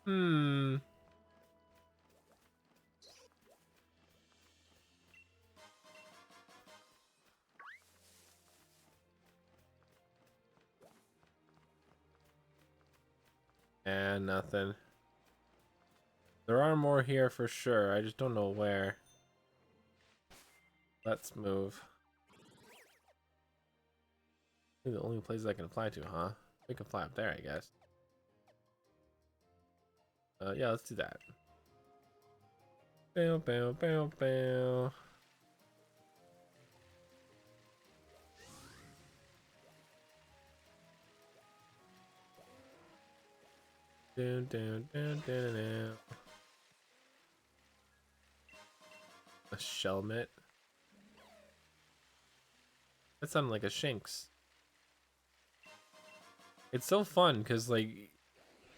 Hmm. And nothing. There are more here for sure. I just don't know where. Let's move. The only places I can fly to, huh? We can fly up there, I guess. Yeah, let's do that. Bow, bow, bow, bow. Down, down, down, down, down. A Shelmet. That sounded like a Shinx. It's so fun because, like,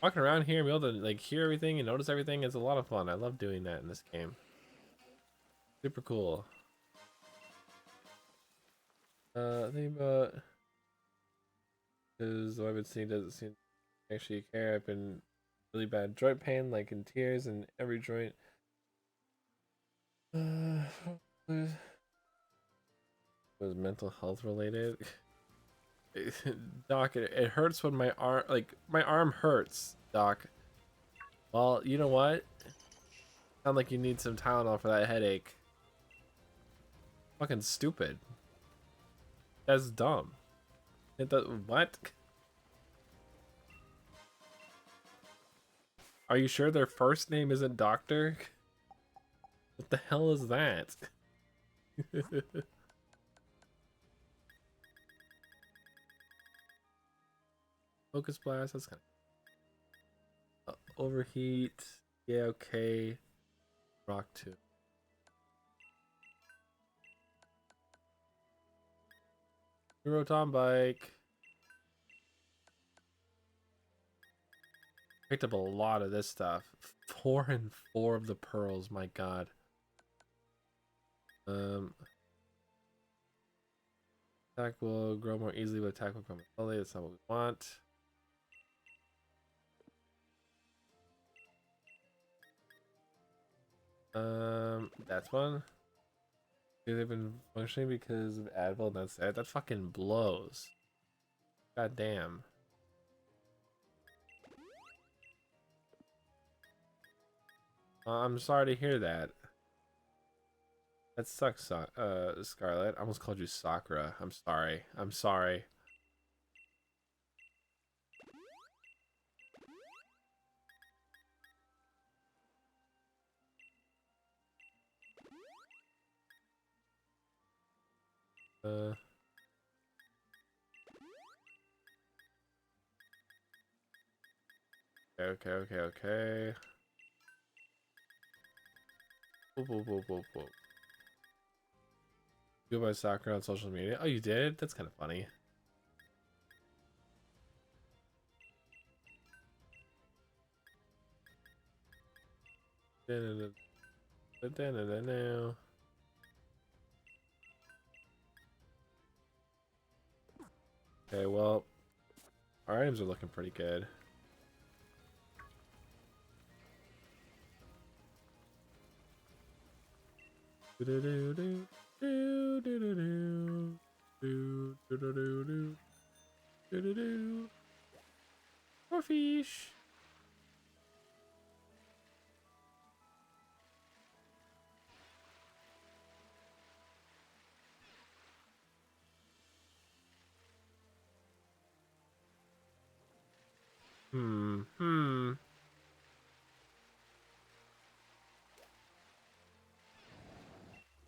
walking around here and be able to, like, hear everything and notice everything is a lot of fun. I love doing that in this game. Super cool. I think about because I've been seeing doesn't seem to actually care. I've been really bad joint pain, like in tears in every joint. Was mental health related. Doc, it hurts when my arm, like my arm hurts, Doc. Well, you know what? Sound like you need some Tylenol for that headache. Fucking stupid. That's dumb. It does what? Are you sure their first name isn't Doctor? What the hell is that? Focus blast. That's kind of overheat. Yeah, okay. Rock 2. Rotom bike. Picked up a lot of this stuff. 4 and 4 of the pearls. My God. Attack will grow more easily, but attack will grow more slowly. That's not what we want. That's one. They've been functioning because of Advil, and that's it. That fucking blows. God damn. I'm sorry to hear that. That sucks, Scarlet. I almost called you Sakura. I'm sorry. I'm sorry. Okay. Whoop, whoop, whoop, whoop, whoop. Go by Sakura on social media. Oh, you did? That's kind of funny. Okay, well, our items are looking pretty good. More fish.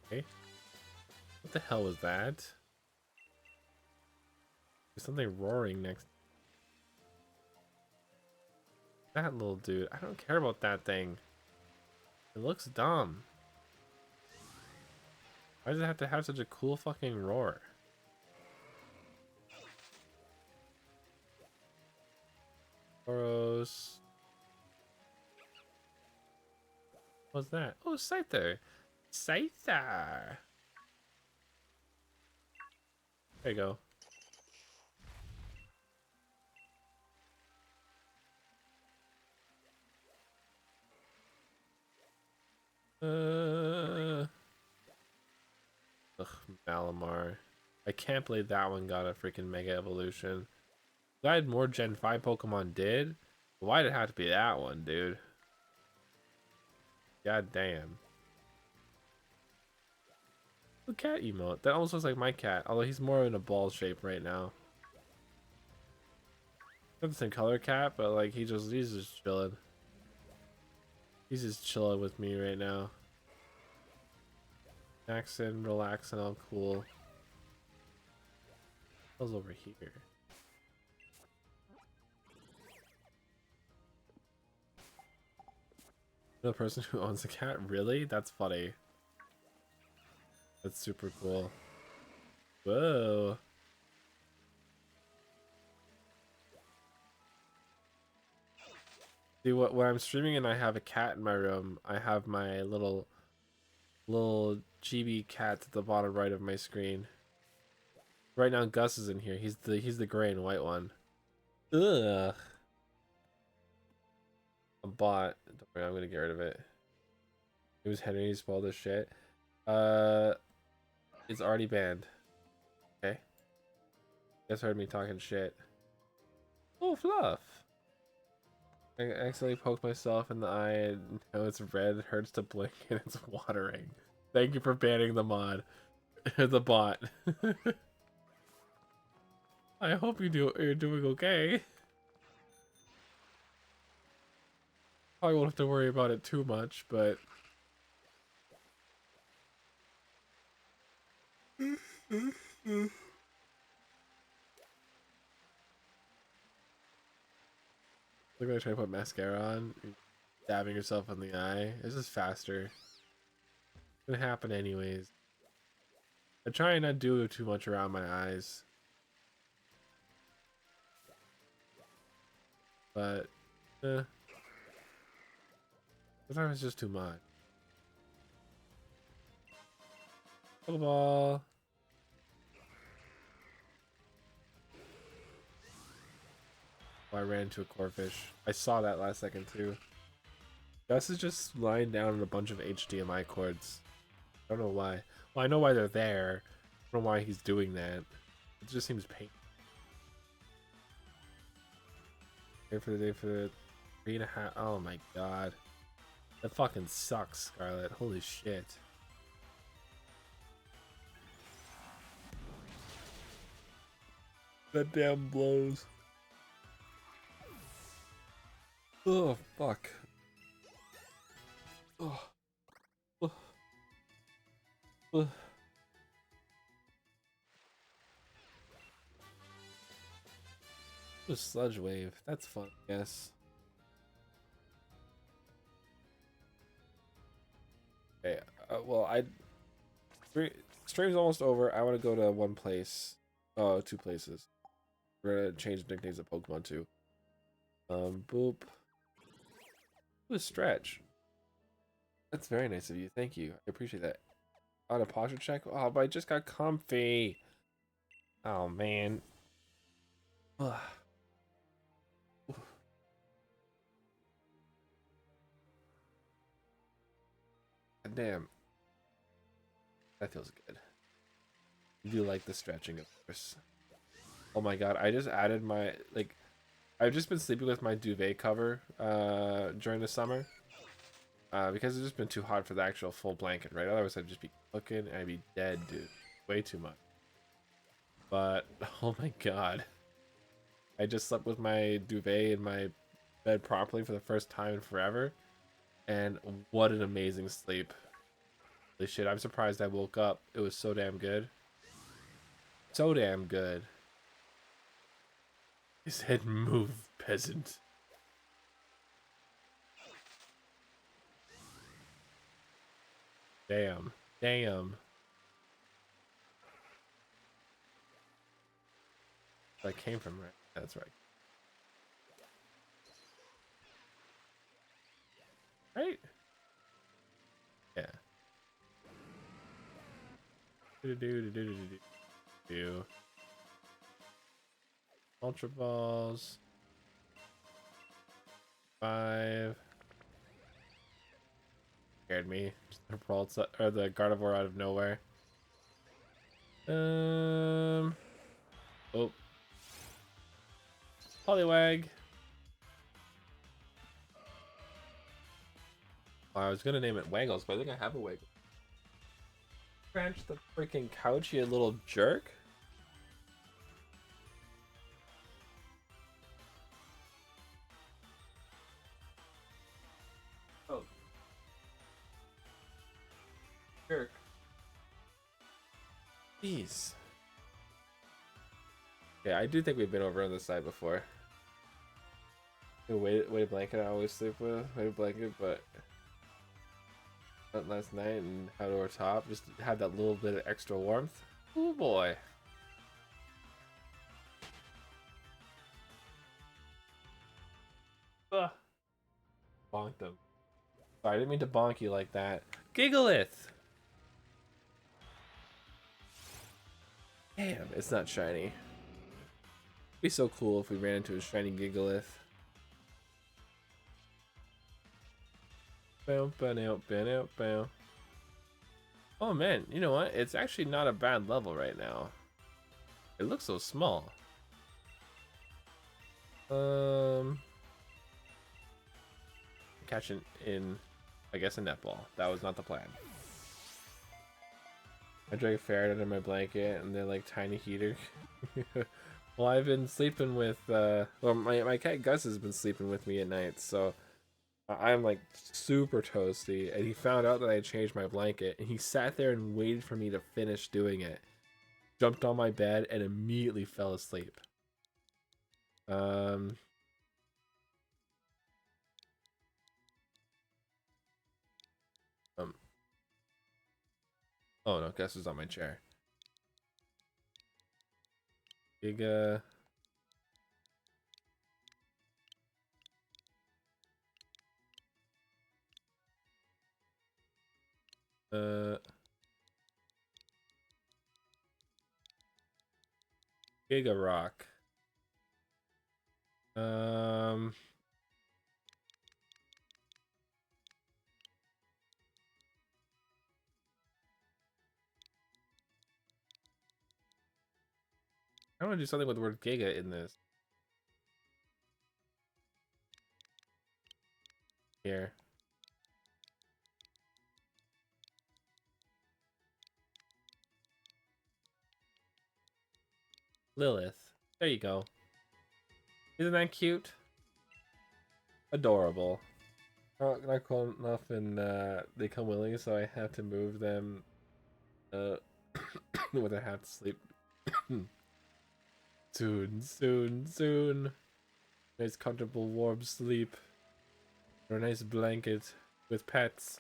Okay. What the hell was that? There's something roaring next. That little dude. I don't care about that thing. It looks dumb. Why does it have to have such a cool fucking roar? Boros. What's that? Oh, Scyther. Scyther. There you go. Ugh, Malamar. I can't believe that one got a freaking Mega Evolution. I had more Gen 5 Pokemon did. Why did it have to be that one, dude? God damn. The cat emote. That almost looks like my cat, although he's more in a ball shape right now. Not the same color cat, but like he's just chilling. He's just chilling with me right now. Maxing, relaxing, all cool. What's over here? The person who owns the cat? Really? That's funny. That's super cool. Whoa. See, when I'm streaming and I have a cat in my room, I have my little chibi cat at the bottom right of my screen. Right now Gus is in here. He's the gray and white one. Ugh. A bot. Don't worry, I'm gonna get rid of it. It was Henry who spoiled this shit. It's already banned. Okay. Guys heard me talking shit. Oh, Fluff. I accidentally poked myself in the eye and now it's red, it hurts to blink, and it's watering. Thank you for banning the mod. The bot. I hope you're doing okay. Probably won't have to worry about it too much, but look at I try to put mascara on, dabbing yourself in the eye. It's just faster. It's gonna happen anyways. I try and not do too much around my eyes. But sometimes it's just too much. Pokeball. Oh, I ran into a Corphish. I saw that last second too. Gus is just lying down on a bunch of HDMI cords. I don't know why. Well, I know why they're there. I don't know why he's doing that. It just seems painful. Here for the day for the 3.5. Oh my god. That fucking sucks, Scarlet. Holy shit. That damn blows. Oh, fuck. Oh. Oh. Oh. A sludge wave. That's fun, I guess. Okay, well, stream's almost over. I want to go to one place. Oh, two places. We're gonna change nicknames of Pokemon too. Boop. Ooh, Stretch. That's very nice of you. Thank you. I appreciate that. On a posture check? Oh, but I just got comfy. Oh, man. Ugh. Damn. That feels good. You do like the stretching, of course. Oh my god, I just added my, like, I've just been sleeping with my duvet cover during the summer. Because it's just been too hot for the actual full blanket, right? Otherwise I'd just be cooking and I'd be dead, dude. Way too much. But, oh my god. I just slept with my duvet in my bed properly for the first time in forever. And what an amazing sleep. Holy shit, I'm surprised I woke up. It was so damn good. So damn good. He said, move, peasant. Damn. Damn. That came from, right? That's right. Right? Yeah. Do. Ultra balls. 5. Scared me. Just the or the Gardevoir out of nowhere. Oh. Poliwag. Oh, I was gonna name it Waggles, but I think I have a Waggle. Scratch the freaking couch, you little jerk. Oh. Jerk. Jeez. Yeah, I do think we've been over on this side before. Weighted blanket I always sleep with. Weighted blanket, but not last night and how to our top. Just have that little bit of extra warmth. Oh boy. Ugh. Bonked them. Sorry, I didn't mean to bonk you like that. Gigalith! Damn, it's not shiny. It'd be so cool if we ran into a shiny Gigalith. Bow, bow, bow, bow. Oh man, you know what? It's actually not a bad level right now. It looks so small. Catching in, I guess, a netball. That was not the plan. I drank a ferret under my blanket, and they're like tiny heater. Well, I've been sleeping with, well, my cat Gus has been sleeping with me at night, so I'm like super toasty, and he found out that I had changed my blanket, and he sat there and waited for me to finish doing it. Jumped on my bed and immediately fell asleep. Oh no, Gus was on my chair. Giga. Giga Rock. I want to do something with the word Giga in this. Here. Lilith. There you go. Isn't that cute? Adorable. Not cool enough, and they come willing, so I have to move them. When I have to sleep. Soon. Nice, comfortable, warm sleep. Or a nice blanket with pets.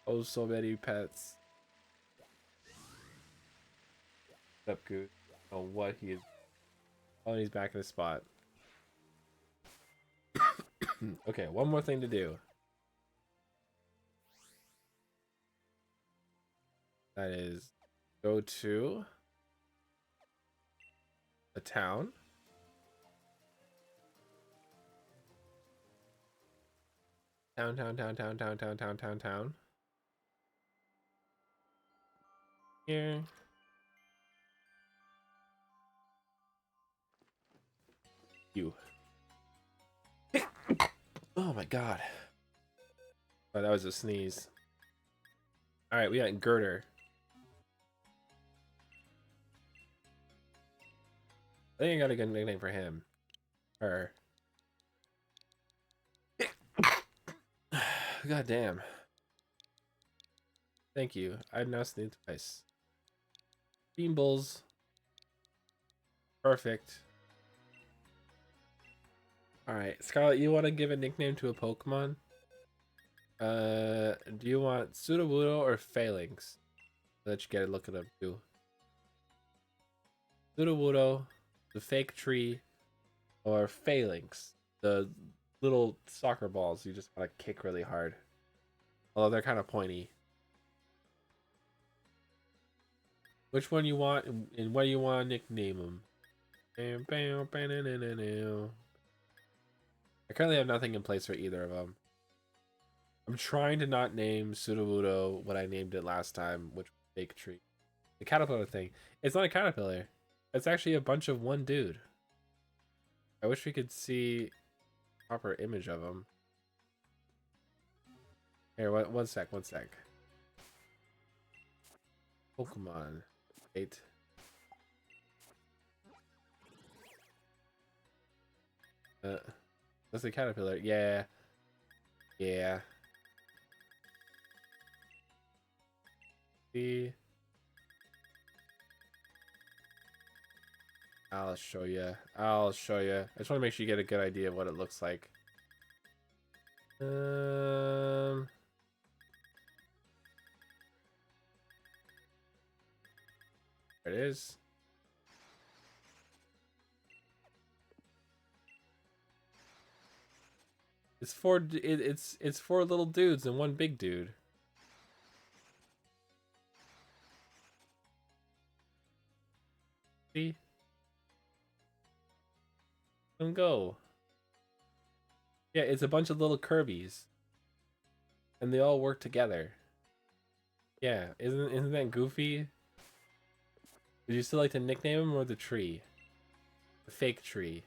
Oh, so many pets. What's up, Goose? Oh, what he is. Oh, he's back in his spot. Okay, one more thing to do. That is go to a town. Town. Here. You. Oh my god. Oh, that was a sneeze. Alright, we got Girder. I think I got a good nickname for him. Her. God damn. Thank you. I've now sneezed twice. Bean Bulls. Perfect. Alright, Scarlet, you want to give a nickname to a Pokemon? Do you want Sudowoodo or Phalanx? I'll let you get a look at them too. Sudowoodo the fake tree, or phalanx, the little soccer balls you just want to kick really hard. Although they're kind of pointy. Which one you want, and what do you want to nickname them? I currently have nothing in place for either of them. I'm trying to not name Sudowoodo what I named it last time, which was Fake Tree. The caterpillar thing. It's not a caterpillar. It's actually a bunch of one dude. I wish we could see a proper image of him. Here, one sec. Pokemon. Wait. That's the caterpillar. Yeah. See? I'll show you. I just want to make sure you get a good idea of what it looks like. There it is. It's four little dudes and one big dude. See? Let them go. Yeah, it's a bunch of little Kirby's. And they all work together. Yeah, isn't that goofy? Would you still like to nickname him or the tree? The fake tree.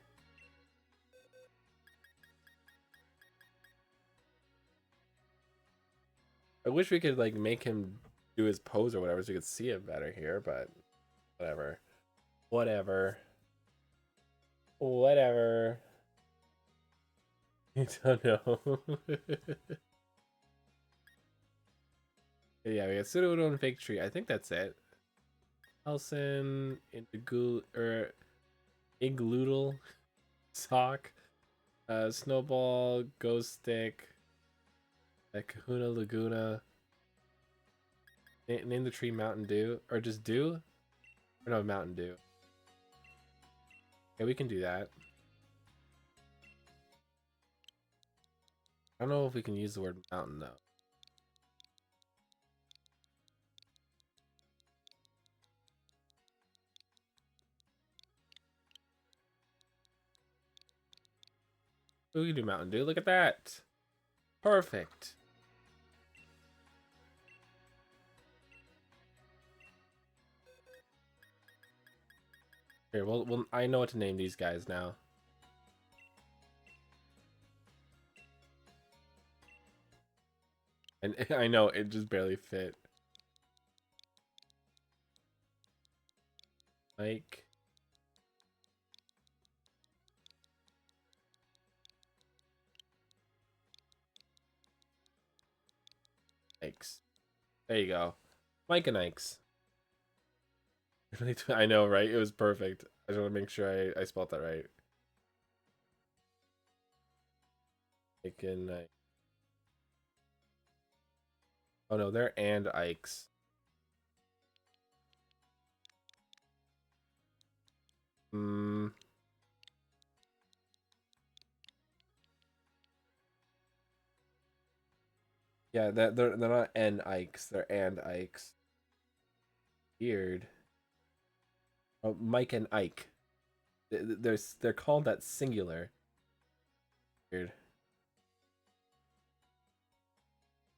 I wish we could like make him do his pose or whatever so we could see him better here, but whatever. I don't know. Yeah, we got Sudowoodo and Fake Tree. I think that's it. Elson, Igloodle, Sock, Snowball, Ghost Stick, Kahuna Laguna. Name the tree Mountain Dew, or just Dew? Or no, Mountain Dew. Yeah, we can do that. I don't know if we can use the word mountain though. We can do Mountain Dew. Look at that. Perfect. Here, well, I know what to name these guys now. And I know it just barely fit. Mike. Ikes. There you go. Mike and Ikes. I know, right? It was perfect. I just want to make sure I spelled that right. Mike and Ike. Oh no, they're and Ikes. Yeah, they're not and Ikes, they're and Ikes. Weird. Oh, Mike and Ike. They're called that singular. Weird.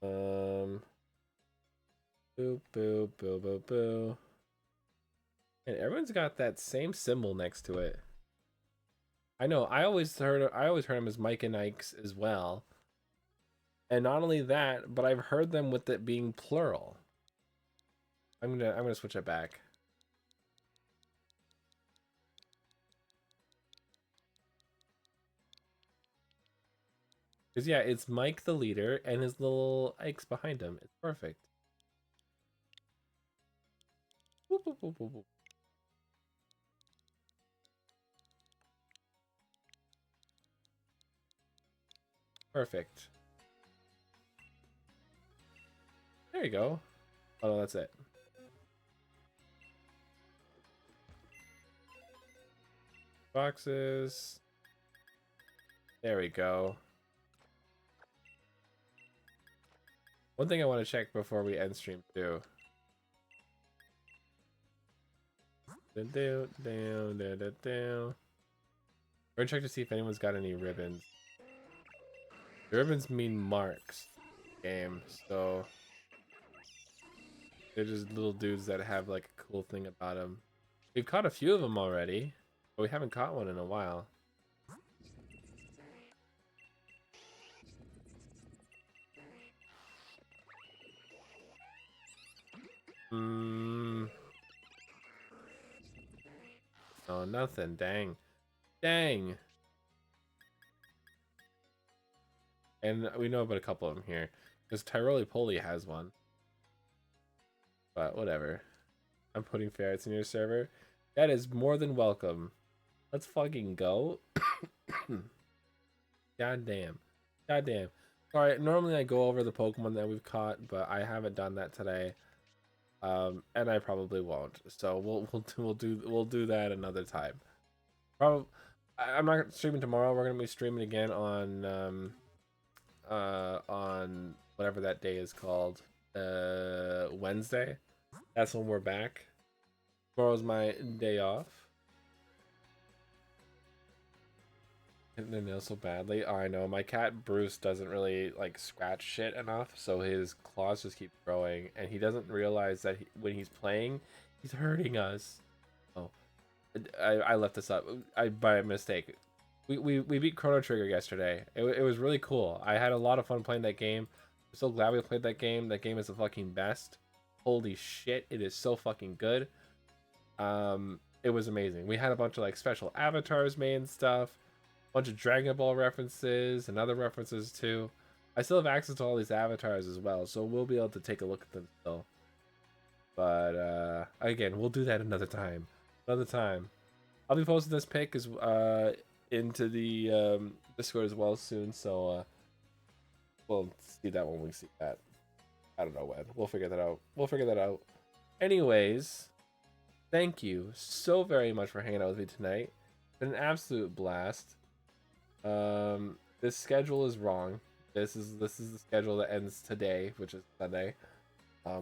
Boo, boo, boo, boo, boo. And everyone's got that same symbol next to it. I know. I always heard him as Mike and Ike's as well. And not only that, but I've heard them with it being plural. I'm gonna switch it back. Because yeah, it's Mike the leader and his little Ike's behind him. It's perfect. Boop, boop, boop, boop, boop. Perfect. There you go. Oh no, that's it. boxes. There we go. One thing I want to check before we end stream too. We're gonna check to see if anyone's got any ribbons. The ribbons mean marks game, so they're just little dudes that have like a cool thing about them. We've caught a few of them already, but we haven't caught one in a while. Oh, nothing. Dang. Dang. And we know about a couple of them here. Because Tyroli Poly has one. But whatever. I'm putting ferrets in your server. That is more than welcome. Let's fucking go. God damn. God damn. Alright, normally I go over the Pokemon that we've caught, but I haven't done that today. And I probably won't. So we'll do that another time. Probably I'm not streaming tomorrow. We're gonna be streaming again on whatever that day is called. Wednesday. That's when we're back. Tomorrow's my day off. And their nails so badly. Oh, I know. My cat Bruce doesn't really like scratch shit enough, so his claws just keep growing, and he doesn't realize that when he's playing, he's hurting us. Oh, I left this up by mistake. We beat Chrono Trigger yesterday. It was really cool. I had a lot of fun playing that game. I'm so glad we played that game. That game is the fucking best. Holy shit, it is so fucking good. It was amazing. We had a bunch of like special avatars made and stuff. Bunch of Dragon Ball references and other references too. I still have access to all these avatars as well, so we'll be able to take a look at them still. But again, we'll do that another time. Another time. I'll be posting this pic as into the Discord as well soon, so we'll see that when we see that. I don't know when. We'll figure that out. We'll figure that out. Anyways, thank you so very much for hanging out with me tonight. It's been an absolute blast. This schedule is wrong. This is the schedule that ends today, which is Sunday.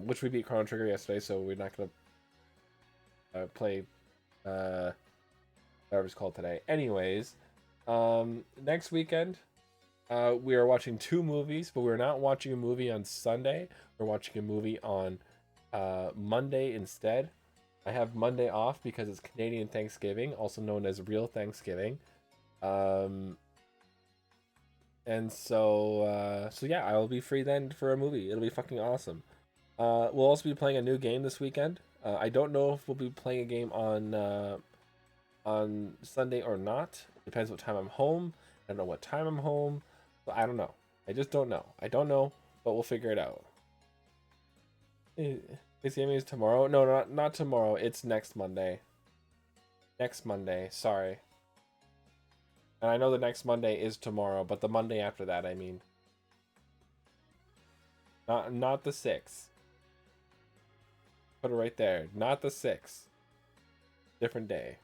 Which we beat Chrono Trigger yesterday, so we're not gonna play whatever it's called today. Anyways, next weekend we are watching 2 movies, but we're not watching a movie on Sunday. We're watching a movie on Monday instead. I have Monday off because it's Canadian Thanksgiving, also known as Real Thanksgiving. And so yeah, I will be free then for a movie. It'll be fucking awesome. We'll also be playing a new game this weekend. I don't know if we'll be playing a game on Sunday or not. Depends what time I'm home. I don't know what time I'm home. So I don't know. I just don't know. I don't know, but we'll figure it out. This game is tomorrow? No, not tomorrow. It's next Monday. Next Monday. Sorry. And I know the next Monday is tomorrow, but the Monday after that, I mean. Not the 6th. Put it right there. Not the 6th. Different day.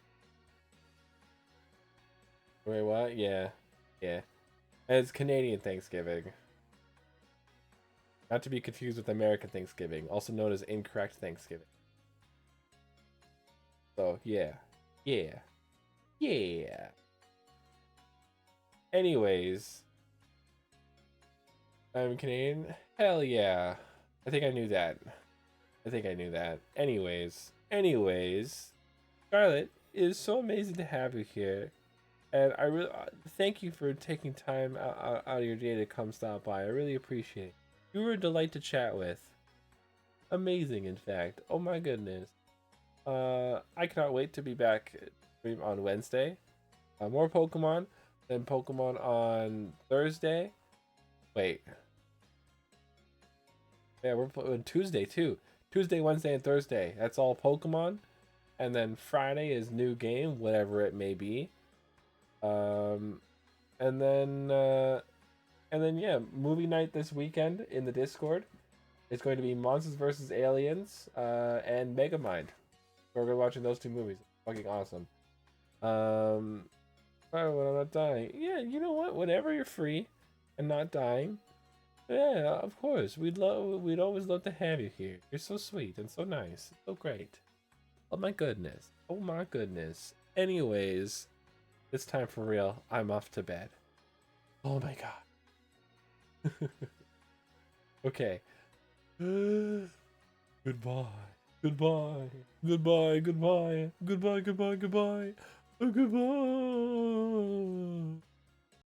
Wait, what? Yeah. Yeah. And it's Canadian Thanksgiving. Not to be confused with American Thanksgiving, also known as incorrect Thanksgiving. So, yeah. Yeah. Yeah. Anyways. I'm Canadian? Hell yeah. I think I knew that. Anyways. Scarlett, it is so amazing to have you here. And I really thank you for taking time out of your day to come stop by. I really appreciate it. You were a delight to chat with. Amazing, in fact. Oh my goodness. I cannot wait to be back on Wednesday. More Pokemon. Then Pokemon on Thursday. Wait. Yeah, we're on Tuesday too. Tuesday, Wednesday, and Thursday. That's all Pokemon. And then Friday is new game, whatever it may be. And then yeah, movie night this weekend in the Discord. It's going to be Monsters vs. Aliens and Megamind. We're going to be watching those 2 movies. Fucking awesome. Why when I'm not dying? Yeah, you know what? Whenever you're free and not dying, yeah, of course. We'd always love to have you here. You're so sweet and so nice, so great. Oh my goodness. Oh my goodness. Anyways, it's time for real. I'm off to bed. Oh my god. Okay. Goodbye. Goodbye. Goodbye. Goodbye. Goodbye. Goodbye. Goodbye. Goodbye.